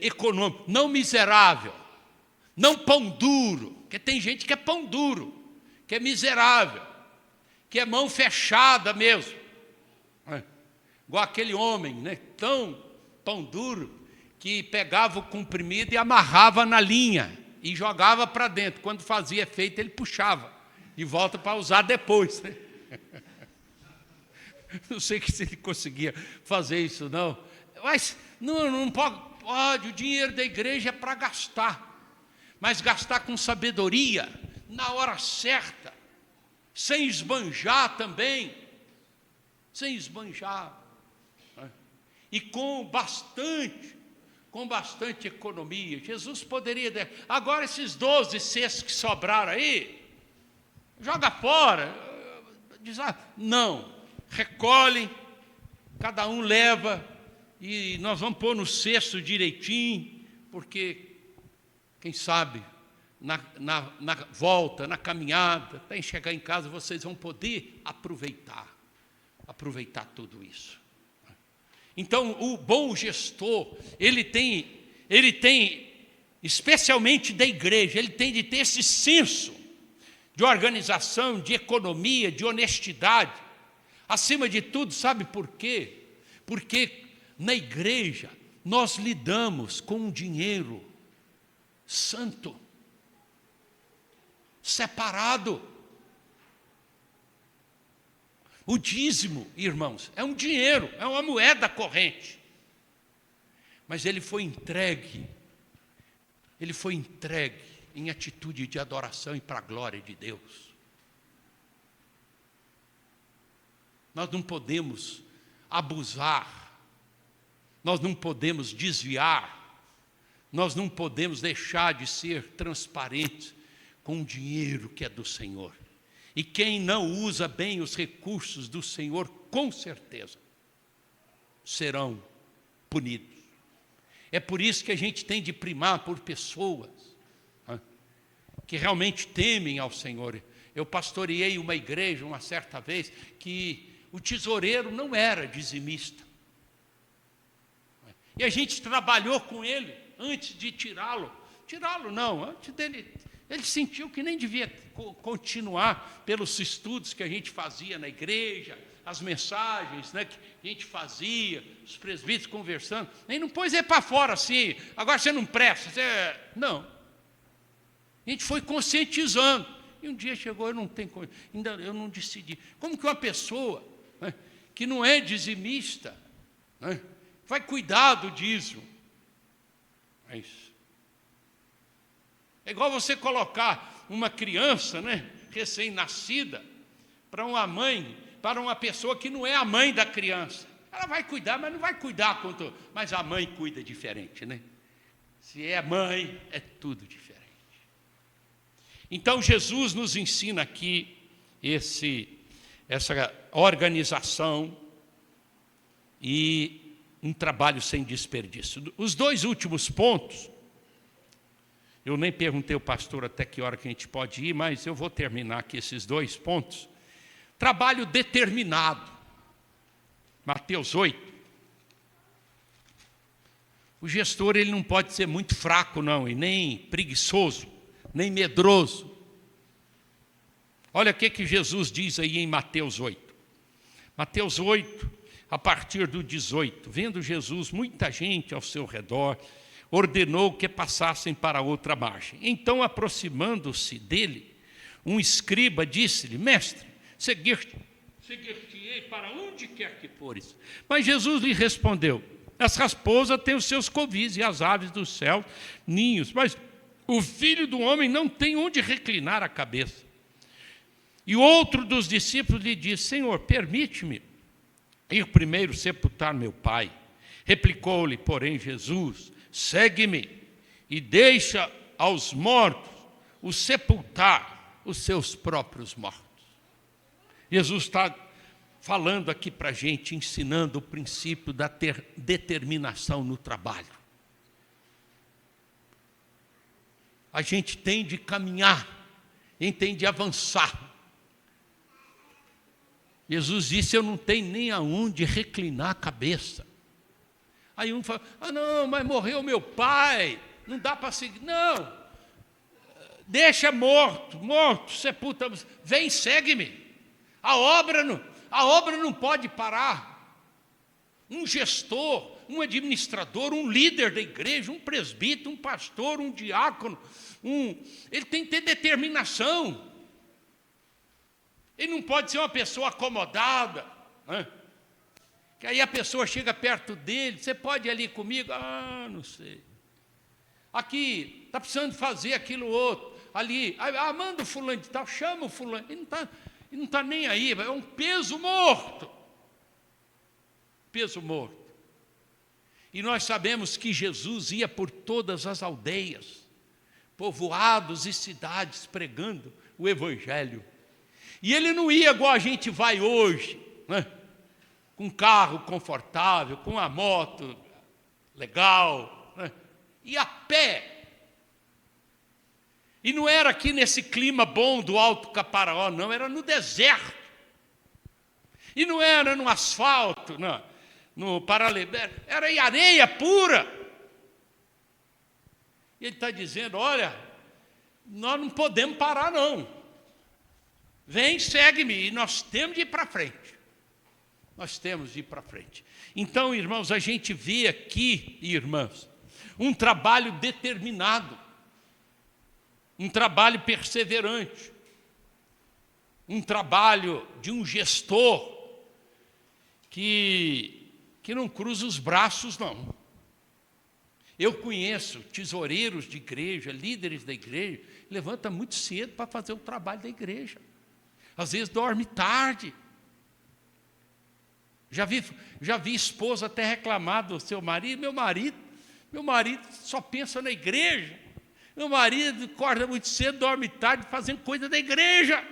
econômico, não miserável, não pão duro, porque tem gente que é pão duro, que é miserável, que é mão fechada mesmo. Igual aquele homem, né, tão pão duro, que pegava o comprimido e amarrava na linha e jogava para dentro. Quando fazia efeito, ele puxava de volta para usar depois, né? Não sei se ele conseguia fazer isso, não. Mas não pode, o dinheiro da igreja é para gastar, mas gastar com sabedoria, na hora certa, sem esbanjar também, sem esbanjar, né? E com bastante economia. Jesus poderia dizer, agora esses 12 cestos que sobraram aí, joga fora. Diz, não, recolhem, cada um leva, e nós vamos pôr no cesto direitinho, porque, quem sabe, na volta, na caminhada, até chegar em casa, vocês vão poder aproveitar tudo isso. Então, o bom gestor, ele tem, especialmente da igreja, ele tem de ter esse senso de organização, de economia, de honestidade. Acima de tudo, sabe por quê? Porque na igreja nós lidamos com um dinheiro santo, separado. O dízimo, irmãos, é um dinheiro, é uma moeda corrente. Mas ele foi entregue em atitude de adoração e para a glória de Deus. Nós não podemos abusar, nós não podemos desviar, nós não podemos deixar de ser transparentes com o dinheiro que é do Senhor. E quem não usa bem os recursos do Senhor, com certeza, serão punidos. É por isso que a gente tem de primar por pessoas que realmente temem ao Senhor. Eu pastoreei uma igreja uma certa vez que o tesoureiro não era dizimista. E a gente trabalhou com ele antes de tirá-lo. Tirá-lo não, antes dele... Ele sentiu que nem devia continuar pelos estudos que a gente fazia na igreja, as mensagens, né, que a gente fazia, os presbíteros conversando. Nem não pôs ele para fora assim, agora você não presta. Não. A gente foi conscientizando. E um dia chegou, eu não decidi. Como que uma pessoa, né, que não é dizimista, né, vai cuidar do dízimo? É isso. É igual você colocar uma criança, né, recém-nascida, para uma mãe, para uma pessoa que não é a mãe da criança. Ela vai cuidar, mas não vai cuidar quanto... Mas a mãe cuida diferente, né? Se é mãe, é tudo diferente. Então, Jesus nos ensina aqui essa organização e um trabalho sem desperdício. Os dois últimos pontos, eu nem perguntei ao pastor até que hora que a gente pode ir, mas eu vou terminar aqui esses dois pontos. Trabalho determinado. Mateus 8. O gestor, ele não pode ser muito fraco, não, e nem preguiçoso, nem medroso. Olha o que Jesus diz aí em Mateus 8. Mateus 8, a partir do 18, vendo Jesus muita gente ao seu redor, ordenou que passassem para outra margem. Então, aproximando-se dele, um escriba disse-lhe: Mestre, seguir-te-ei para onde quer que fores. Mas Jesus lhe respondeu: As raposas têm os seus covis e as aves do céu ninhos, mas o Filho do Homem não tem onde reclinar a cabeça. E outro dos discípulos lhe disse: Senhor, permite-me ir primeiro sepultar meu pai. Replicou-lhe, porém, Jesus: Segue-me e deixa aos mortos o sepultar os seus próprios mortos. Jesus está falando aqui para a gente, ensinando o princípio da determinação no trabalho. A gente tem de caminhar, a gente tem de avançar. Jesus disse: eu não tenho nem aonde reclinar a cabeça. Aí um fala: não, mas morreu meu pai, não dá para seguir. Não, deixa morto, sepulta, vem, segue-me. A obra não pode parar. Um gestor, um administrador, um líder da igreja, um presbítero, um pastor, um diácono, ele tem que ter determinação. Ele não pode ser uma pessoa acomodada, né? Que aí a pessoa chega perto dele: você pode ir ali comigo? Não sei. Aqui, está precisando fazer aquilo outro. Ali, manda o fulano de tal, chama o fulano. Ele não está nem aí, é um peso morto. Peso morto. E nós sabemos que Jesus ia por todas as aldeias, povoados e cidades, pregando o Evangelho. E ele não ia igual a gente vai hoje, né? Com um carro confortável, com uma moto legal, né? E a pé. E não era aqui nesse clima bom do Alto Caparaó, não, era no deserto. E não era no asfalto, não, no paralelepípedo, era em areia pura. E ele está dizendo: olha, nós não podemos parar, não. Vem, segue-me, e nós temos de ir para frente. Nós temos de ir para frente. Então, irmãos, a gente vê aqui, irmãs, um trabalho determinado, um trabalho perseverante, um trabalho de um gestor que não cruza os braços, não. Eu conheço tesoureiros de igreja, líderes da igreja, levanta muito cedo para fazer o trabalho da igreja. Às vezes dorme tarde. Já vi esposa até reclamar do seu marido: meu marido só pensa na igreja. Meu marido acorda muito cedo, dorme tarde, fazendo coisa da igreja.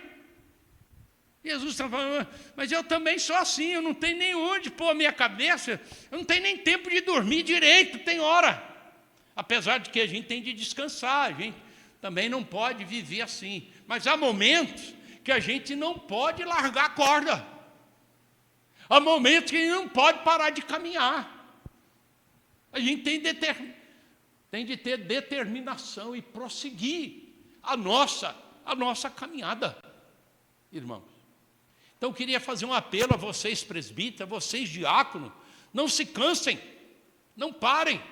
Jesus está falando: mas eu também sou assim, eu não tenho nem onde pôr a minha cabeça, eu não tenho nem tempo de dormir direito, tem hora. Apesar de que a gente tem de descansar, a gente também não pode viver assim. Mas há momentos que a gente não pode largar a corda. Há momentos que a gente não pode parar de caminhar. A gente tem de ter determinação e prosseguir a nossa caminhada, irmãos. Então eu queria fazer um apelo a vocês presbíteros, a vocês diáconos: não se cansem, não parem.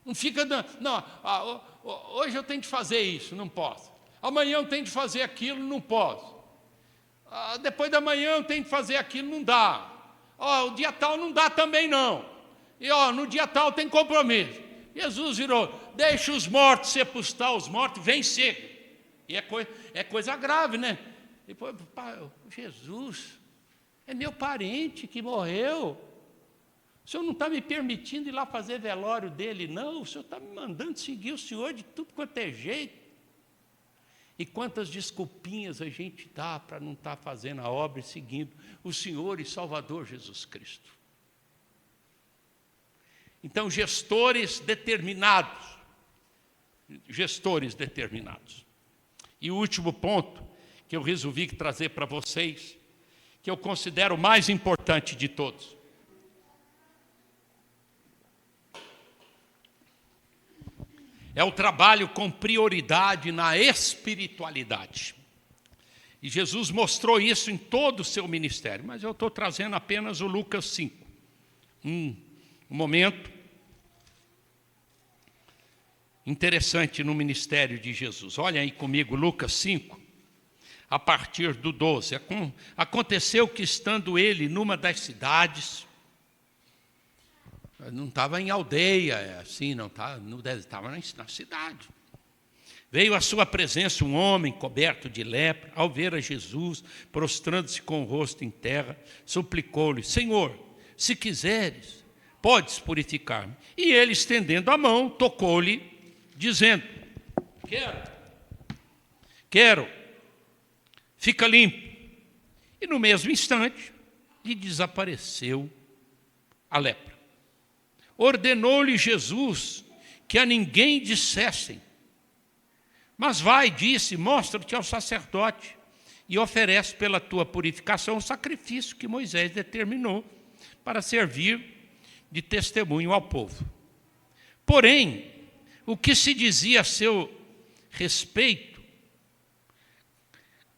Não fica, hoje eu tenho de fazer isso, não posso. Amanhã eu tenho de fazer aquilo, não posso. Depois da manhã eu tenho de fazer aquilo, não dá. O dia tal não dá também não. E no dia tal tem compromisso. Jesus virou: deixa os mortos sepultar os mortos, vem seco. E é coisa grave, né? Depois, Jesus, é meu parente que morreu. O senhor não está me permitindo ir lá fazer velório dele, não. O senhor está me mandando seguir o senhor de tudo quanto é jeito. E quantas desculpinhas a gente dá para não estar fazendo a obra e seguindo o Senhor e Salvador Jesus Cristo. Então, gestores determinados. E o último ponto que eu resolvi trazer para vocês, que eu considero o mais importante de todos. É o trabalho com prioridade na espiritualidade. E Jesus mostrou isso em todo o seu ministério, mas eu estou trazendo apenas o Lucas 5. Um momento interessante no ministério de Jesus. Olha aí comigo, Lucas 5, a partir do 12. Aconteceu que, estando ele numa das cidades, não estava em aldeia, assim, não estava na cidade. Veio à sua presença um homem coberto de lepra. Ao ver a Jesus, prostrando-se com o rosto em terra, suplicou-lhe: Senhor, se quiseres, podes purificar-me. E ele, estendendo a mão, tocou-lhe, dizendo: Quero, fica limpo. E no mesmo instante, lhe desapareceu a lepra. Ordenou-lhe Jesus que a ninguém dissessem. Mas vai, disse, mostra-te ao sacerdote e oferece pela tua purificação o sacrifício que Moisés determinou para servir de testemunho ao povo. Porém, o que se dizia a seu respeito,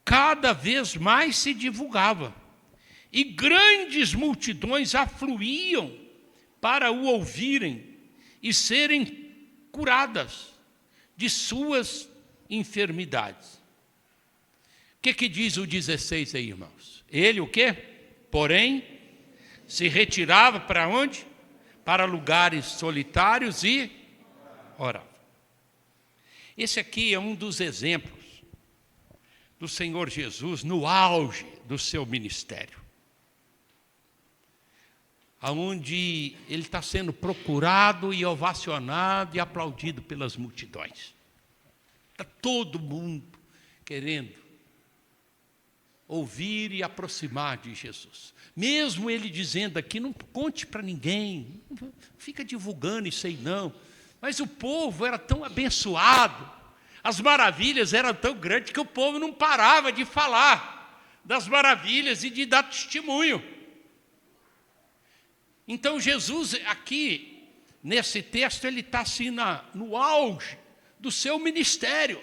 cada vez mais se divulgava, e grandes multidões afluíam para o ouvirem e serem curadas de suas enfermidades. O que diz o 16 aí, irmãos? Ele o quê? Porém, se retirava para onde? Para lugares solitários e orava. Esse aqui é um dos exemplos do Senhor Jesus no auge do seu ministério, aonde ele está sendo procurado e ovacionado e aplaudido pelas multidões. Está todo mundo querendo ouvir e aproximar de Jesus. Mesmo ele dizendo aqui, não conte para ninguém, não fica divulgando isso aí não. Mas o povo era tão abençoado, as maravilhas eram tão grandes que o povo não parava de falar das maravilhas e de dar testemunho. Então Jesus aqui, nesse texto, ele está assim no auge do seu ministério.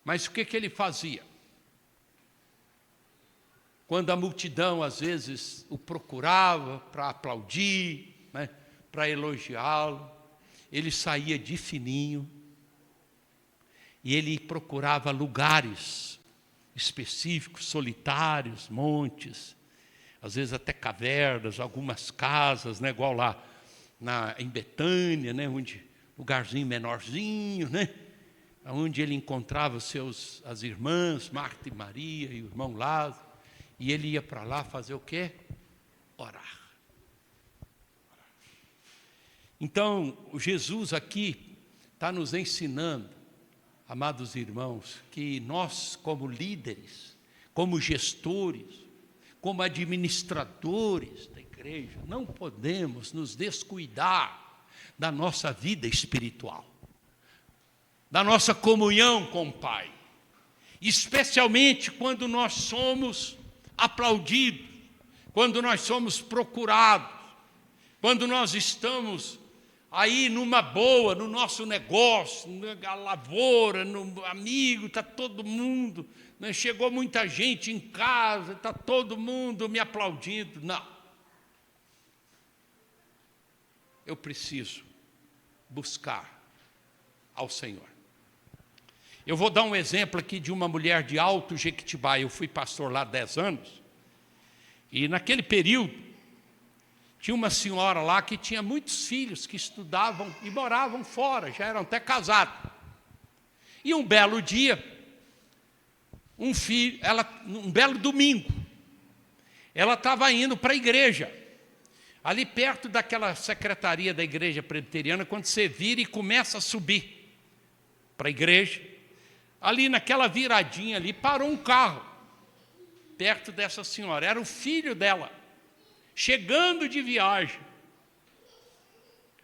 Mas o que ele fazia? Quando a multidão, às vezes, o procurava para aplaudir, né, para elogiá-lo, ele saía de fininho e ele procurava lugares específicos, solitários, montes, às vezes até cavernas, algumas casas, né, igual lá em Betânia, né, lugarzinho menorzinho, né, onde ele encontrava as irmãs, Marta e Maria e o irmão Lázaro, e ele ia para lá fazer o quê? Orar. Então, Jesus aqui está nos ensinando, amados irmãos, que nós, como líderes, como gestores, como administradores da igreja, não podemos nos descuidar da nossa vida espiritual, da nossa comunhão com o Pai, especialmente quando nós somos aplaudidos, quando nós somos procurados, quando nós estamos aí numa boa, no nosso negócio, na lavoura, no amigo, está todo mundo, né? Chegou muita gente em casa, está todo mundo me aplaudindo. Não. Eu preciso buscar ao Senhor. Eu vou dar um exemplo aqui de uma mulher de Alto Jequitibá. Eu fui pastor lá 10 anos, e naquele período, tinha uma senhora lá que tinha muitos filhos que estudavam e moravam fora, já eram até casados. E um belo dia, um belo domingo, ela estava indo para a igreja, ali perto daquela secretaria da igreja presbiteriana, quando você vira e começa a subir para a igreja, ali naquela viradinha ali, parou um carro, perto dessa senhora, era o filho dela, chegando de viagem,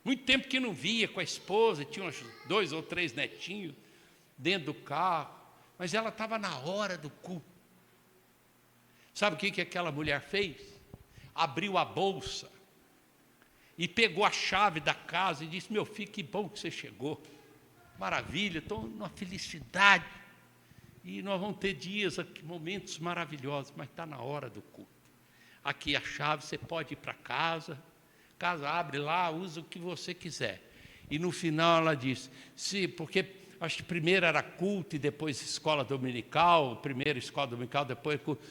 muito tempo que não via com a esposa, tinha uns 2 ou 3 netinhos dentro do carro, mas ela estava na hora do culto. Sabe o que aquela mulher fez? Abriu a bolsa e pegou a chave da casa e disse: meu filho, que bom que você chegou, maravilha, estou numa felicidade, E nós vamos ter dias, momentos maravilhosos, mas está na hora do culto. Aqui a chave, você pode ir para casa, abre lá, usa o que você quiser. E no final ela diz, porque acho que primeiro era culto e depois escola dominical, primeiro escola dominical, depois culto.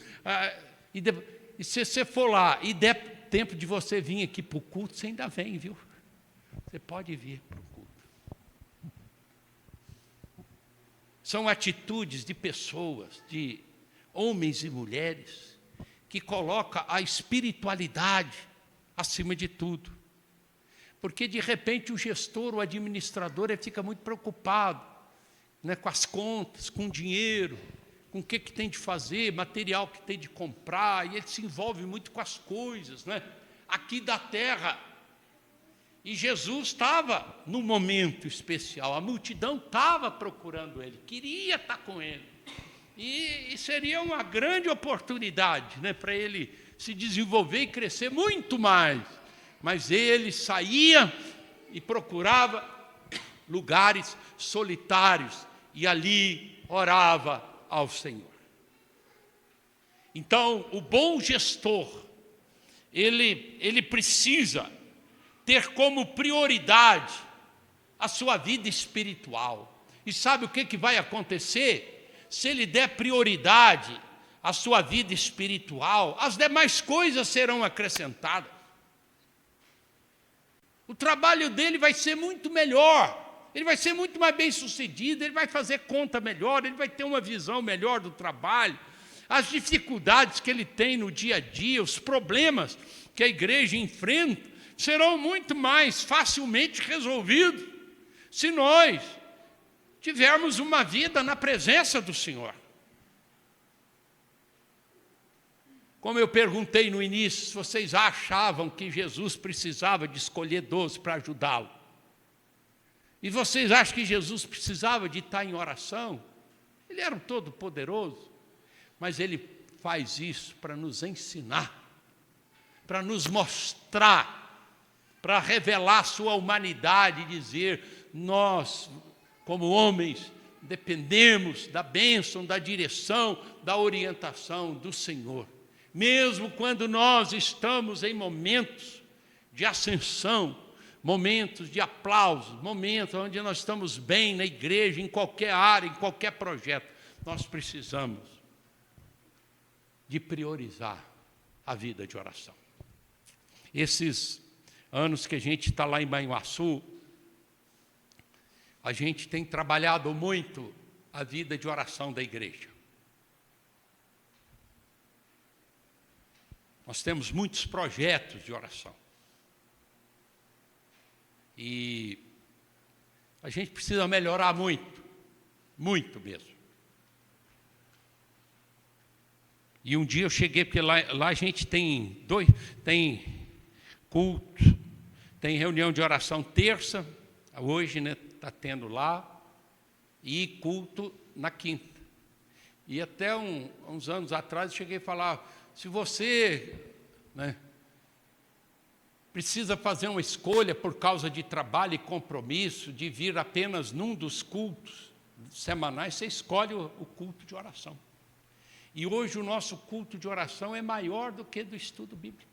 E se você for lá e der tempo de você vir aqui para o culto, você ainda vem, viu? Você pode vir para o culto. São atitudes de pessoas, de homens e mulheres, que colocam a espiritualidade acima de tudo. Porque, de repente, o gestor, o administrador, ele fica muito preocupado, né, com as contas, com o dinheiro, com o que tem de fazer, material que tem de comprar, e ele se envolve muito com as coisas, né, aqui da terra. E Jesus estava num momento especial, a multidão estava procurando ele, queria estar com ele. E seria uma grande oportunidade, né, para ele se desenvolver e crescer muito mais. Mas ele saía e procurava lugares solitários e ali orava ao Senhor. Então, o bom gestor, ele precisa ter como prioridade a sua vida espiritual. E sabe o que vai acontecer? Se ele der prioridade à sua vida espiritual, as demais coisas serão acrescentadas. O trabalho dele vai ser muito melhor, ele vai ser muito mais bem sucedido, ele vai fazer conta melhor, ele vai ter uma visão melhor do trabalho. As dificuldades que ele tem no dia a dia, os problemas que a igreja enfrenta, serão muito mais facilmente resolvidos se nós tivermos uma vida na presença do Senhor. Como eu perguntei no início, se vocês achavam que Jesus precisava de escolher 12 para ajudá-lo, e vocês acham que Jesus precisava de estar em oração? Ele era um todo-poderoso, mas ele faz isso para nos ensinar, para nos mostrar, para revelar a sua humanidade e dizer, nós, como homens, dependemos da bênção, da direção, da orientação do Senhor. Mesmo quando nós estamos em momentos de ascensão, momentos de aplauso, momentos onde nós estamos bem na igreja, em qualquer área, em qualquer projeto, nós precisamos de priorizar a vida de oração. Esses anos que a gente está lá em Banhuaçu, a gente tem trabalhado muito a vida de oração da igreja. Nós temos muitos projetos de oração. E a gente precisa melhorar muito, muito mesmo. E um dia eu cheguei, porque lá a gente tem culto, tem reunião de oração terça, hoje, né, está tendo lá, e culto na quinta. E até uns anos atrás eu cheguei a falar, se você, né, precisa fazer uma escolha por causa de trabalho e compromisso, de vir apenas num dos cultos semanais, você escolhe o culto de oração. E hoje o nosso culto de oração é maior do que do estudo bíblico.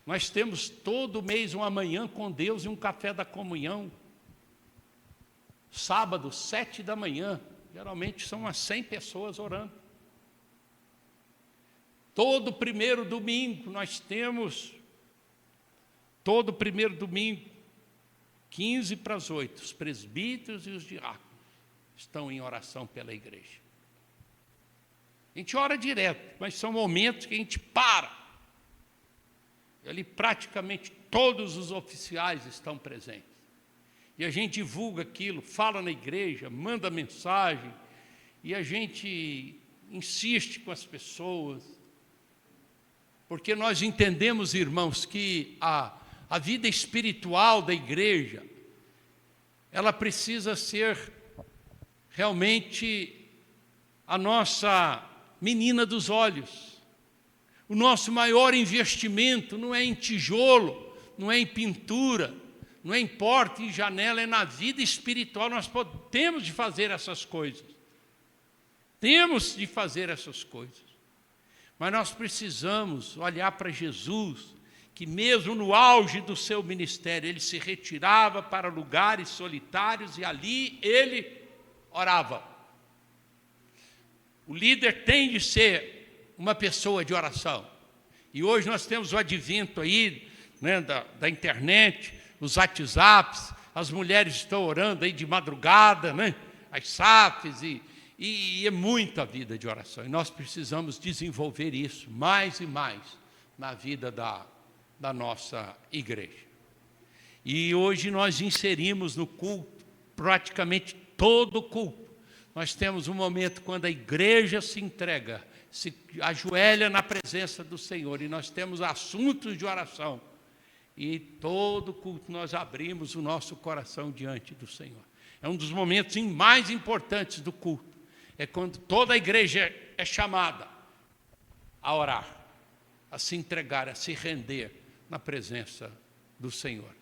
Nós temos todo mês uma manhã com Deus e um café da comunhão. Sábado, 7 da manhã, geralmente são umas 100 pessoas orando. Todo primeiro domingo nós temos, todo primeiro domingo, 15 para as 8, os presbíteros e os diáconos estão em oração pela igreja. A gente ora direto, mas são momentos que a gente para. Ali praticamente todos os oficiais estão presentes. E a gente divulga aquilo, fala na igreja, manda mensagem, e a gente insiste com as pessoas. Porque nós entendemos, irmãos, que a vida espiritual da igreja, ela precisa ser realmente a nossa menina dos olhos. O nosso maior investimento não é em tijolo, não é em pintura, não é em porta e janela, é na vida espiritual. Nós temos de fazer essas coisas. Temos de fazer essas coisas. Mas nós precisamos olhar para Jesus, que mesmo no auge do seu ministério, ele se retirava para lugares solitários e ali ele orava. O líder tem de ser uma pessoa de oração. E hoje nós temos o advento aí, né, da internet, os WhatsApps, as mulheres estão orando aí de madrugada, né, as SAFs, e é muita vida de oração. E nós precisamos desenvolver isso mais e mais na vida da nossa igreja. E hoje nós inserimos no culto, praticamente todo o culto. Nós temos um momento quando a igreja se entrega, se ajoelha na presença do Senhor, e nós temos assuntos de oração. E todo culto nós abrimos o nosso coração diante do Senhor. É um dos momentos mais importantes do culto. É quando toda a igreja é chamada a orar, a se entregar, a se render na presença do Senhor.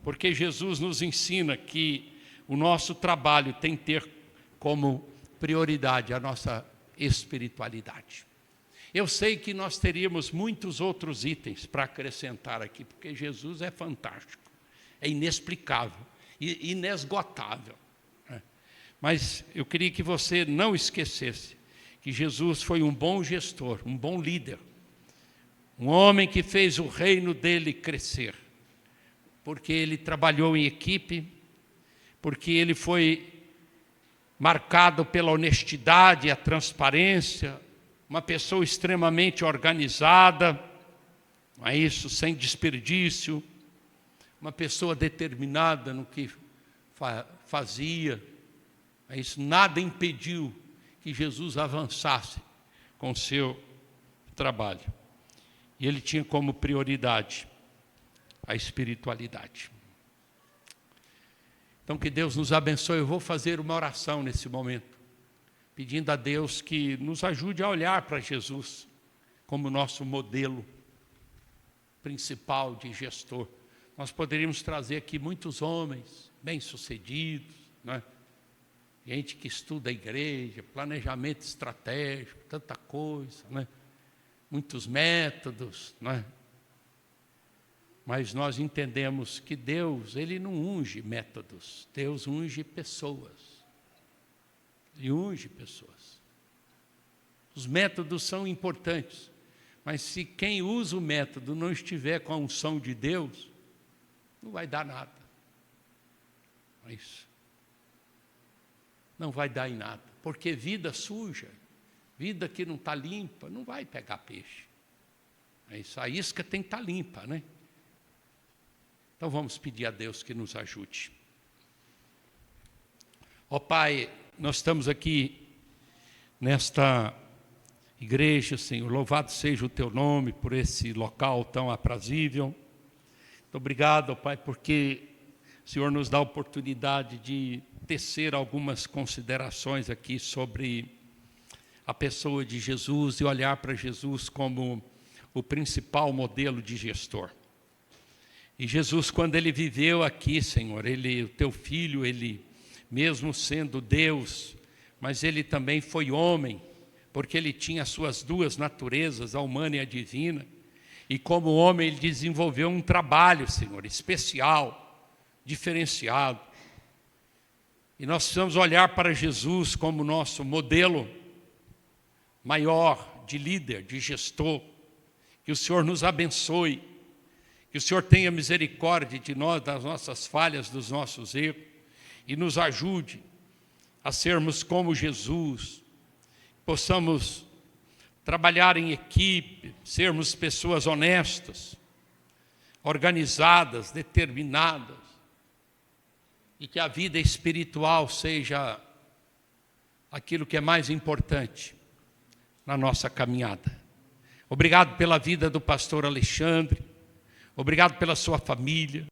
Porque Jesus nos ensina que o nosso trabalho tem que ter como prioridade a nossa espiritualidade. Eu sei que nós teríamos muitos outros itens para acrescentar aqui, porque Jesus é fantástico, é inexplicável, inesgotável. Mas eu queria que você não esquecesse que Jesus foi um bom gestor, um bom líder, um homem que fez o reino dele crescer, porque ele trabalhou em equipe, porque ele foi marcado pela honestidade e a transparência, uma pessoa extremamente organizada, não é isso, sem desperdício, uma pessoa determinada no que fazia. Isso nada impediu que Jesus avançasse com o seu trabalho. E ele tinha como prioridade a espiritualidade. Então que Deus nos abençoe. Eu vou fazer uma oração nesse momento, pedindo a Deus que nos ajude a olhar para Jesus como nosso modelo principal de gestor. Nós poderíamos trazer aqui muitos homens bem-sucedidos, não é? Gente que estuda a igreja, planejamento estratégico, tanta coisa, né? Muitos métodos, né? Mas nós entendemos que Deus, Ele não unge métodos, Deus unge pessoas. Ele unge pessoas. Os métodos são importantes, mas se quem usa o método não estiver com a unção de Deus, não vai dar nada. É isso. Não vai dar em nada, porque vida suja, vida que não está limpa, não vai pegar peixe. É isso, a isca tem que estar limpa, né? Então vamos pedir a Deus que nos ajude. Ó Pai, nós estamos aqui nesta igreja, Senhor, louvado seja o Teu nome por esse local tão aprazível. Muito obrigado, ó Pai, porque o Senhor nos dá a oportunidade de tecer algumas considerações aqui sobre a pessoa de Jesus e olhar para Jesus como o principal modelo de gestor. E Jesus, quando ele viveu aqui, Senhor, o teu filho, ele mesmo sendo Deus, mas ele também foi homem, porque ele tinha as suas duas naturezas, a humana e a divina. E como homem ele desenvolveu um trabalho, Senhor, especial, diferenciado. E nós precisamos olhar para Jesus como nosso modelo maior de líder, de gestor. Que o Senhor nos abençoe, que o Senhor tenha misericórdia de nós, das nossas falhas, dos nossos erros, e nos ajude a sermos como Jesus, possamos trabalhar em equipe, sermos pessoas honestas, organizadas, determinadas, e que a vida espiritual seja aquilo que é mais importante na nossa caminhada. Obrigado pela vida do pastor Alexandre, obrigado pela sua família.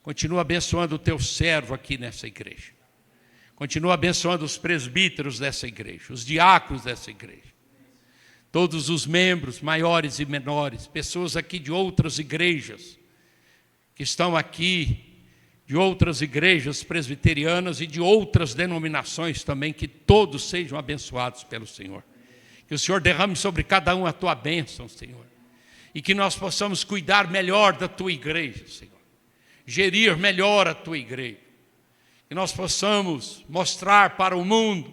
Continua abençoando o teu servo aqui nessa igreja. Continua abençoando os presbíteros dessa igreja, os diáconos dessa igreja. Todos os membros, maiores e menores, pessoas aqui de outras igrejas, que estão aqui de outras igrejas presbiterianas e de outras denominações também, que todos sejam abençoados pelo Senhor. Que o Senhor derrame sobre cada um a tua bênção, Senhor. E que nós possamos cuidar melhor da tua igreja, Senhor. Gerir melhor a tua igreja. Que nós possamos mostrar para o mundo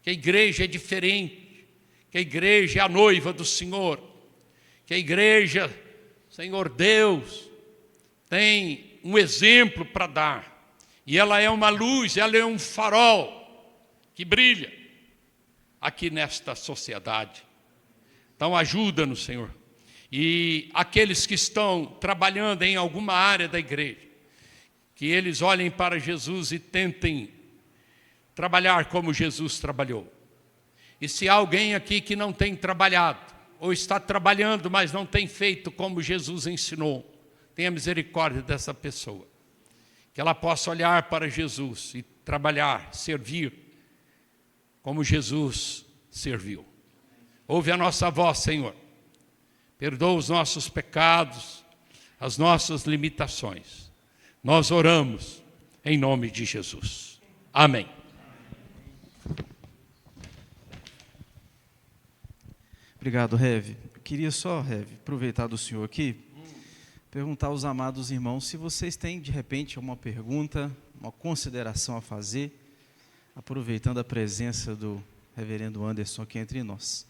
que a igreja é diferente, que a igreja é a noiva do Senhor, que a igreja, Senhor Deus, tem um exemplo para dar. E ela é uma luz, ela é um farol que brilha aqui nesta sociedade. Então ajuda-nos, Senhor. E aqueles que estão trabalhando em alguma área da igreja, que eles olhem para Jesus e tentem trabalhar como Jesus trabalhou. E se há alguém aqui que não tem trabalhado, ou está trabalhando, mas não tem feito como Jesus ensinou, tenha misericórdia dessa pessoa. Que ela possa olhar para Jesus e trabalhar, servir, como Jesus serviu. Ouve a nossa voz, Senhor. Perdoa os nossos pecados, as nossas limitações. Nós oramos em nome de Jesus. Amém. Obrigado, Rev. Eu queria só, Rev, aproveitar do senhor aqui, perguntar aos amados irmãos se vocês têm, de repente, uma pergunta, uma consideração a fazer, aproveitando a presença do reverendo Anderson aqui entre nós.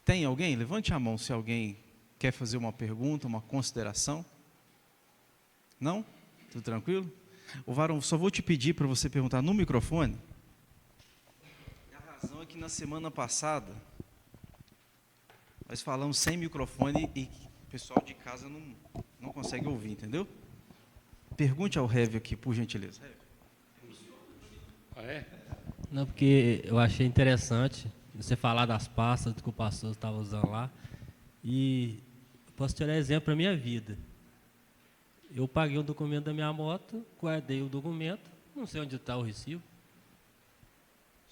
Tem alguém? Levante a mão se alguém quer fazer uma pergunta, uma consideração. Não? Tudo tranquilo? Ô Varão, só vou te pedir para você perguntar no microfone. A razão é que na semana passada nós falamos sem microfone e o pessoal de casa não consegue ouvir, entendeu? Pergunte ao Rev aqui, por gentileza. Ah, é? Não, porque eu achei interessante você falar das pastas que o pastor estava usando lá. E posso tirar exemplo da minha vida. Eu paguei o documento da minha moto, guardei o documento, não sei onde está o recibo.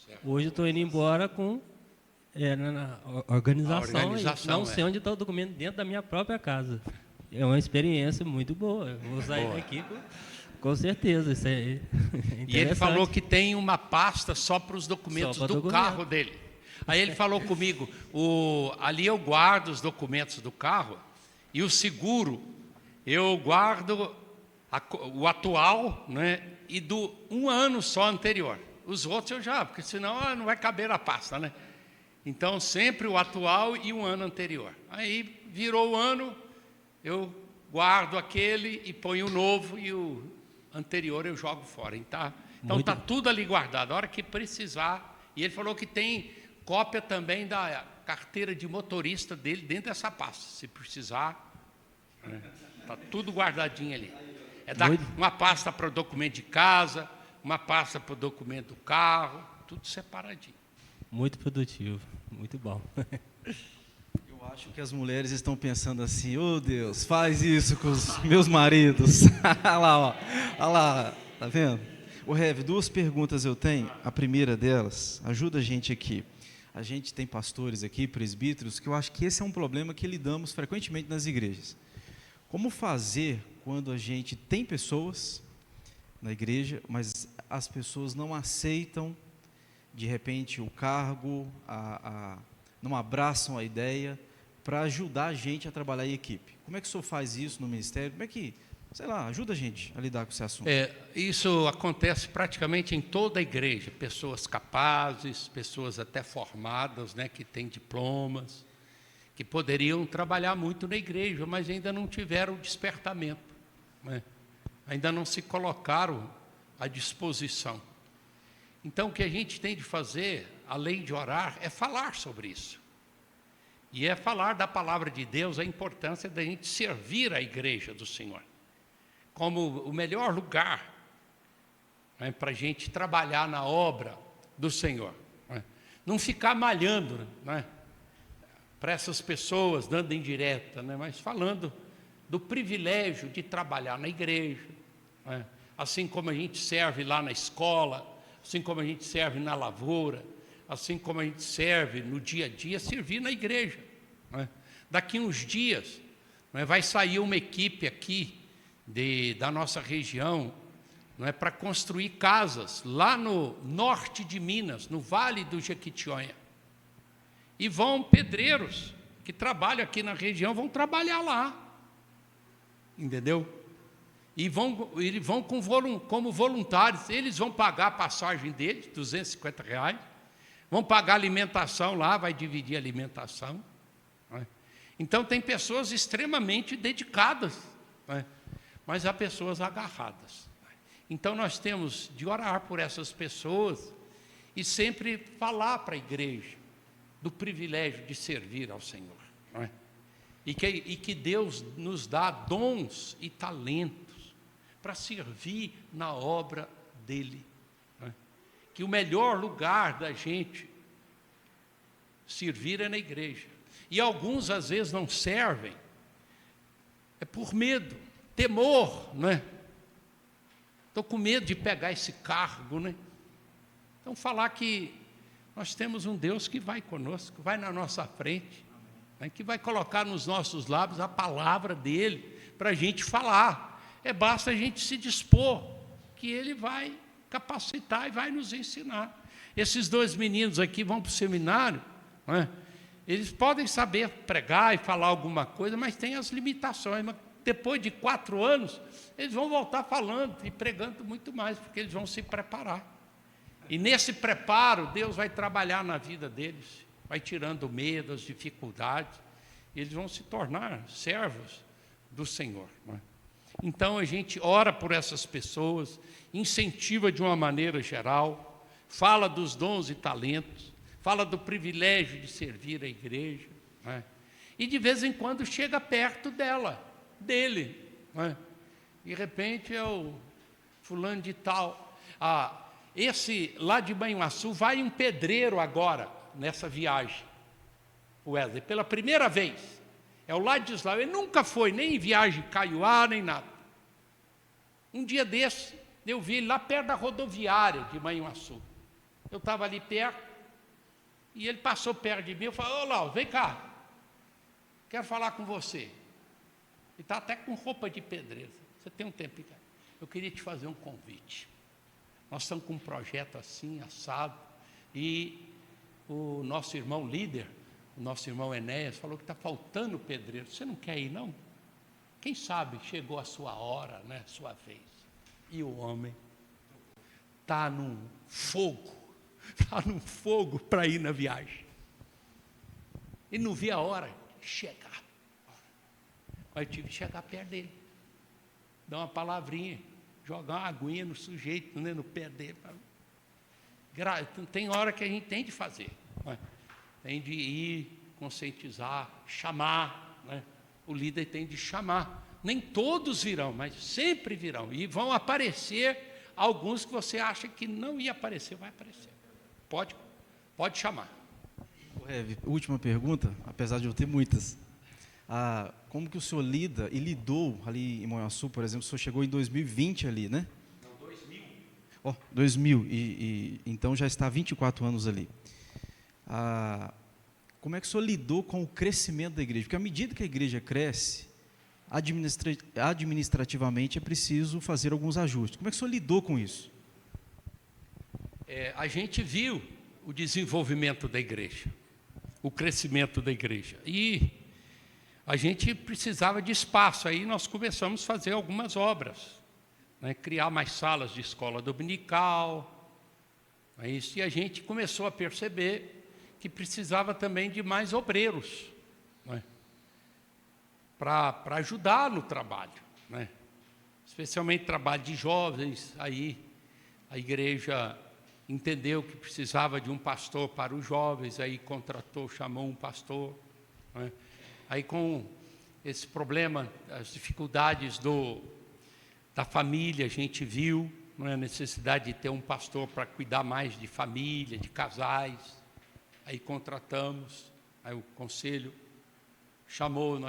Certo. Hoje eu estou indo embora com na organização, não sei onde está o documento dentro da minha própria casa. É uma experiência muito boa. Eu vou sair daqui com certeza. Isso é e ele falou que tem uma pasta só para os documentos do carro dele. Aí ele falou comigo, ali eu guardo os documentos do carro e o seguro eu guardo o atual, né, e do um ano só anterior. Os outros eu já, porque senão não vai caber na pasta, né? Então sempre o atual e um ano anterior. Aí virou o ano, eu guardo aquele e ponho o novo e o anterior eu jogo fora. Então está tudo ali guardado, a hora que precisar. E ele falou que tem cópia também da carteira de motorista dele dentro dessa pasta, se precisar. Está tudo guardadinho ali. Uma pasta para o documento de casa, uma pasta para o documento do carro, tudo separadinho. Muito produtivo, muito bom. Eu acho que as mulheres estão pensando assim, Deus, faz isso com os meus maridos. Olha lá, ó. Olha lá, tá vendo? O Rev, duas perguntas eu tenho. A primeira delas, ajuda a gente aqui. A gente tem pastores aqui, presbíteros, que eu acho que esse é um problema que lidamos frequentemente nas igrejas. Como fazer quando a gente tem pessoas na igreja, mas as pessoas não aceitam, de repente, o cargo, não abraçam a ideia para ajudar a gente a trabalhar em equipe? Como é que o senhor faz isso no ministério? Como é que, sei lá, ajuda a gente a lidar com esse assunto? Isso acontece praticamente em toda a igreja. Pessoas capazes, pessoas até formadas, né, que têm diplomas, que poderiam trabalhar muito na igreja, mas ainda não tiveram despertamento, né? Ainda não se colocaram à disposição. Então, o que a gente tem de fazer, além de orar, é falar sobre isso. E é falar da palavra de Deus, a importância da gente servir a igreja do Senhor como o melhor lugar, né, para a gente trabalhar na obra do Senhor, né? Não ficar malhando, né, para essas pessoas, dando indireta, né, mas falando do privilégio de trabalhar na igreja, né, assim como a gente serve lá na escola, assim como a gente serve na lavoura, assim como a gente serve no dia a dia, servir na igreja, né? Daqui uns dias, né, vai sair uma equipe aqui da nossa região, não é, para construir casas lá no norte de Minas, no Vale do Jequitinhonha. E vão pedreiros que trabalham aqui na região, vão trabalhar lá. Entendeu? E vão como voluntários, eles vão pagar a passagem deles, R$ 250, vão pagar alimentação lá, vai dividir a alimentação. Não é? Então, tem pessoas extremamente dedicadas, não é? Mas há pessoas agarradas. Então, nós temos de orar por essas pessoas e sempre falar para a igreja do privilégio de servir ao Senhor. Não é? E que Deus nos dá dons e talentos para servir na obra dEle. Não é? Que o melhor lugar da gente servir é na igreja. E alguns, às vezes, não servem, é por medo, temor, não é? Estou com medo de pegar esse cargo, né? Então, falar que nós temos um Deus que vai conosco, vai na nossa frente, né? Que vai colocar nos nossos lábios a palavra dEle, para a gente falar. Basta a gente se dispor, que Ele vai capacitar e vai nos ensinar. Esses 2 meninos aqui vão para o seminário, não é? Eles podem saber pregar e falar alguma coisa, mas tem as limitações. Mas depois de 4 anos, eles vão voltar falando e pregando muito mais, porque eles vão se preparar. E nesse preparo, Deus vai trabalhar na vida deles, vai tirando o medo, as dificuldades, e eles vão se tornar servos do Senhor. Não é? Então, a gente ora por essas pessoas, incentiva de uma maneira geral, fala dos dons e talentos, fala do privilégio de servir a igreja, não é? E de vez em quando chega perto dele. Não é? De repente é o fulano de tal. Esse lá de Banhuaçu vai um pedreiro agora, nessa viagem, Wesley, pela primeira vez. É o Ladislau, ele nunca foi nem em viagem Caiuá, nem nada. Um dia desse, eu vi ele lá perto da rodoviária de Banhuaçu. Eu estava ali perto, e ele passou perto de mim, eu falei: ô Lau, vem cá, quero falar com você. Ele está até com roupa de pedreiro. Você tem um tempinho? Eu queria te fazer um convite. Nós estamos com um projeto assim, assado, e o nosso irmão líder, o nosso irmão Enéas, falou que está faltando pedreiro. Você não quer ir, não? Quem sabe chegou a sua hora, né, sua vez. E o homem está num fogo para ir na viagem. E não via a hora de chegar. Mas eu tive que chegar perto dele, dar uma palavrinha, jogar uma aguinha no sujeito, né, no pé dele. Tem hora que a gente tem de fazer, né? Tem de ir, conscientizar, chamar, né? O líder tem de chamar. Nem todos virão, mas sempre virão. E vão aparecer alguns que você acha que não ia aparecer, vai aparecer. Pode chamar. Última pergunta, apesar de eu ter muitas. Como que o senhor lida e lidou ali em Manhuaçu, por exemplo? O senhor chegou em 2020 ali, né? Não, 2000. 2000, então já está há 24 anos ali. Como é que o senhor lidou com o crescimento da igreja? Porque à medida que a igreja cresce, administrativamente é preciso fazer alguns ajustes. Como é que o senhor lidou com isso? A gente viu o desenvolvimento da igreja, o crescimento da igreja. E a gente precisava de espaço. Aí nós começamos a fazer algumas obras, né? Criar mais salas de escola dominical. E a gente começou a perceber que precisava também de mais obreiros, né? Para ajudar no trabalho, né? Especialmente trabalho de jovens. Aí a igreja entendeu que precisava de um pastor para os jovens, aí chamou um pastor, né? Aí com esse problema, as dificuldades da família, a gente viu, né, a necessidade de ter um pastor para cuidar mais de família, de casais. Aí contratamos, aí o conselho chamou,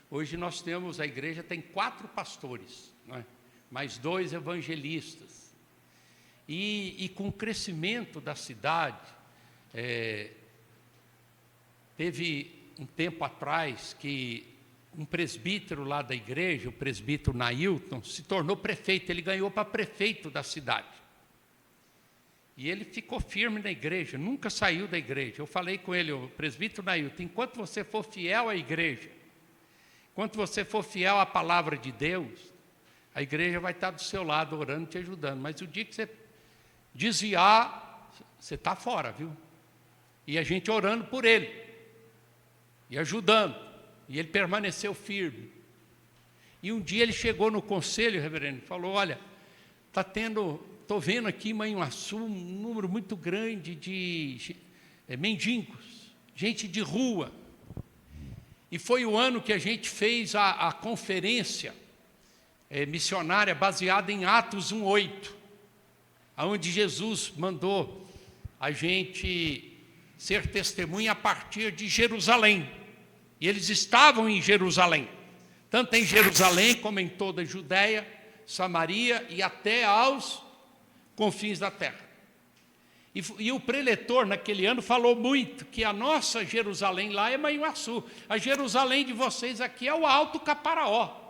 hoje nós temos, a igreja tem 4 pastores, né, mais 2 evangelistas. E com o crescimento da cidade, teve um tempo atrás que um presbítero lá da igreja, o presbítero Nailton, se tornou prefeito, ele ganhou para prefeito da cidade. E ele ficou firme na igreja, nunca saiu da igreja. Eu falei com ele, o presbítero Nailton, enquanto você for fiel à igreja, enquanto você for fiel à palavra de Deus, a igreja vai estar do seu lado, orando, te ajudando. Mas o dia que você desviar, você está fora, viu? E a gente orando por ele, e ajudando, e ele permaneceu firme. E um dia ele chegou no conselho, reverendo, e falou, olha, estou vendo aqui em Manhuaçu um número muito grande de mendigos, gente de rua. E foi o ano que a gente fez a conferência missionária baseada em Atos 1:8, onde Jesus mandou a gente ser testemunha a partir de Jerusalém. E eles estavam em Jerusalém, tanto em Jerusalém como em toda a Judéia, Samaria e até aos confins da terra. E o preletor naquele ano falou muito que a nossa Jerusalém lá é Manhuaçu, a Jerusalém de vocês aqui é o Alto Caparaó.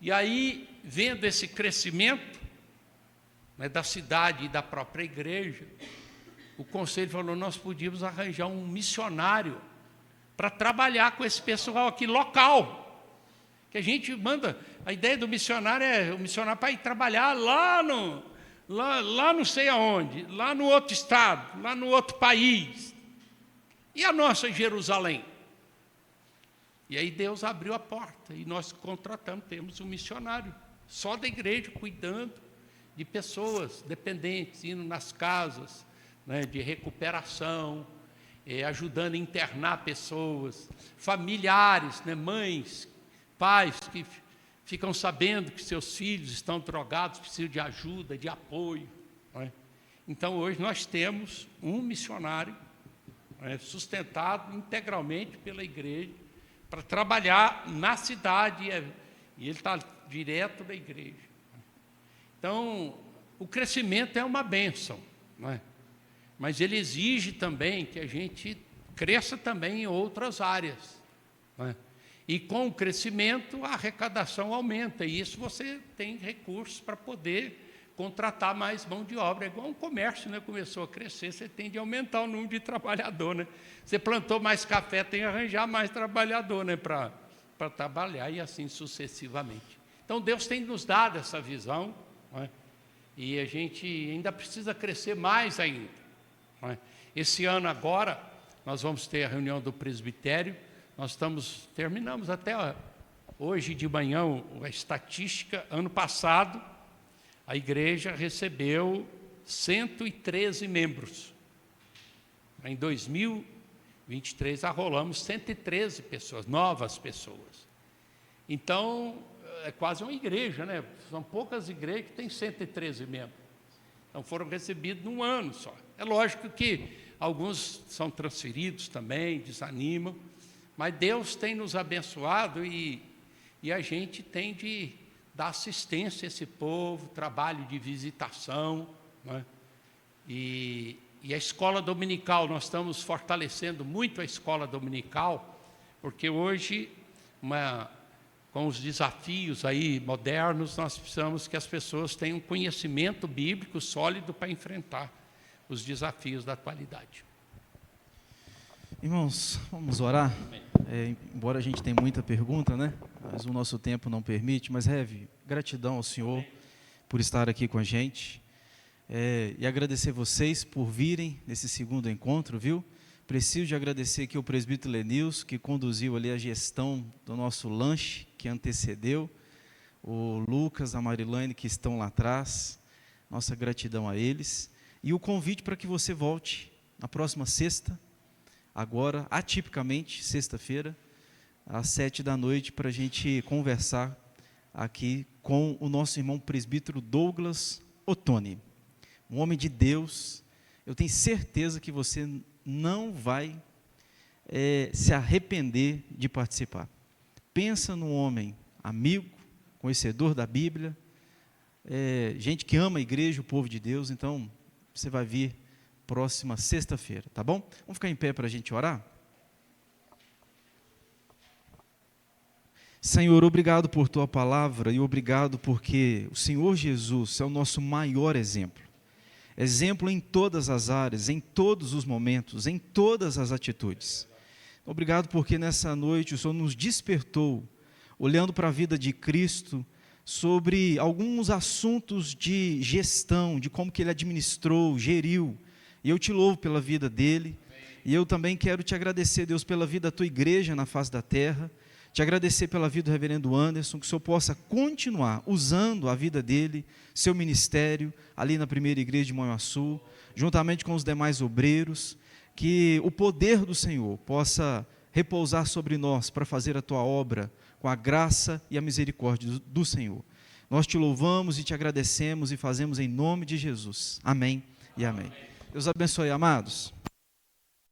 E aí, vendo esse crescimento, né, da cidade e da própria igreja, o conselho falou, nós podíamos arranjar um missionário para trabalhar com esse pessoal aqui local. Que a gente manda, a ideia do missionário é o missionário para ir trabalhar lá não sei aonde, lá no outro estado, lá no outro país. E a nossa Jerusalém? E aí Deus abriu a porta e nós contratamos, temos um missionário só da igreja, cuidando de pessoas dependentes, indo nas casas, né, de recuperação, ajudando a internar pessoas, familiares, né, mães, pais que ficam sabendo que seus filhos estão drogados, precisam de ajuda, de apoio. Não é? Então, hoje nós temos um missionário sustentado integralmente pela igreja para trabalhar na cidade, e ele está direto da igreja. Então, o crescimento é uma bênção, não é? Mas ele exige também que a gente cresça também em outras áreas, não é? E com o crescimento, a arrecadação aumenta, e isso você tem recursos para poder contratar mais mão de obra. É igual um comércio, né? Começou a crescer, você tem de aumentar o número de trabalhador, né? Você plantou mais café, tem que arranjar mais trabalhador, né? Para trabalhar, e assim sucessivamente. Então, Deus tem nos dado essa visão, não é? E a gente ainda precisa crescer mais ainda, não é? Esse ano agora, nós vamos ter a reunião do presbitério. Nós terminamos até hoje de manhã a estatística. Ano passado, a igreja recebeu 113 membros. Em 2023, arrolamos 113 pessoas, novas pessoas. Então, é quase uma igreja, né? São poucas igrejas que têm 113 membros. Então, foram recebidos num ano só. É lógico que alguns são transferidos também, desanimam, mas Deus tem nos abençoado e a gente tem de dar assistência a esse povo, trabalho de visitação, não é? E a escola dominical, nós estamos fortalecendo muito a escola dominical, porque hoje, com os desafios aí modernos, nós precisamos que as pessoas tenham conhecimento bíblico sólido para enfrentar os desafios da atualidade. Irmãos, vamos orar? Embora a gente tenha muita pergunta, né? Mas o nosso tempo não permite. Mas, Rev, gratidão ao Senhor por estar aqui com a gente. E agradecer vocês por virem nesse segundo encontro, viu? Preciso de agradecer aqui o presbítero Lenilson, que conduziu ali a gestão do nosso lanche, que antecedeu. O Lucas, a Marilane, que estão lá atrás. Nossa gratidão a eles. E o convite para que você volte na próxima sexta, agora, atipicamente, sexta-feira, às 19h, para a gente conversar aqui com o nosso irmão presbítero Douglas Ottoni, um homem de Deus. Eu tenho certeza que você não vai se arrepender de participar. Pensa num homem amigo, conhecedor da Bíblia, gente que ama a igreja, o povo de Deus. Então, você vai vir próxima sexta-feira, tá bom? Vamos ficar em pé para a gente orar? Senhor, obrigado por tua palavra e obrigado porque o Senhor Jesus é o nosso maior exemplo. Exemplo em todas as áreas, em todos os momentos, em todas as atitudes. Obrigado porque nessa noite o Senhor nos despertou, olhando para a vida de Cristo, sobre alguns assuntos de gestão, de como que Ele administrou, geriu. E eu te louvo pela vida dele. E eu também quero te agradecer, Deus, pela vida da tua igreja na face da terra. Te agradecer pela vida do reverendo Anderson, que o Senhor possa continuar usando a vida dele, seu ministério, ali na primeira igreja de Manhuaçu, juntamente com os demais obreiros, que o poder do Senhor possa repousar sobre nós para fazer a tua obra com a graça e a misericórdia do Senhor. Nós te louvamos e te agradecemos e fazemos em nome de Jesus. Amém e amém. Deus abençoe, amados.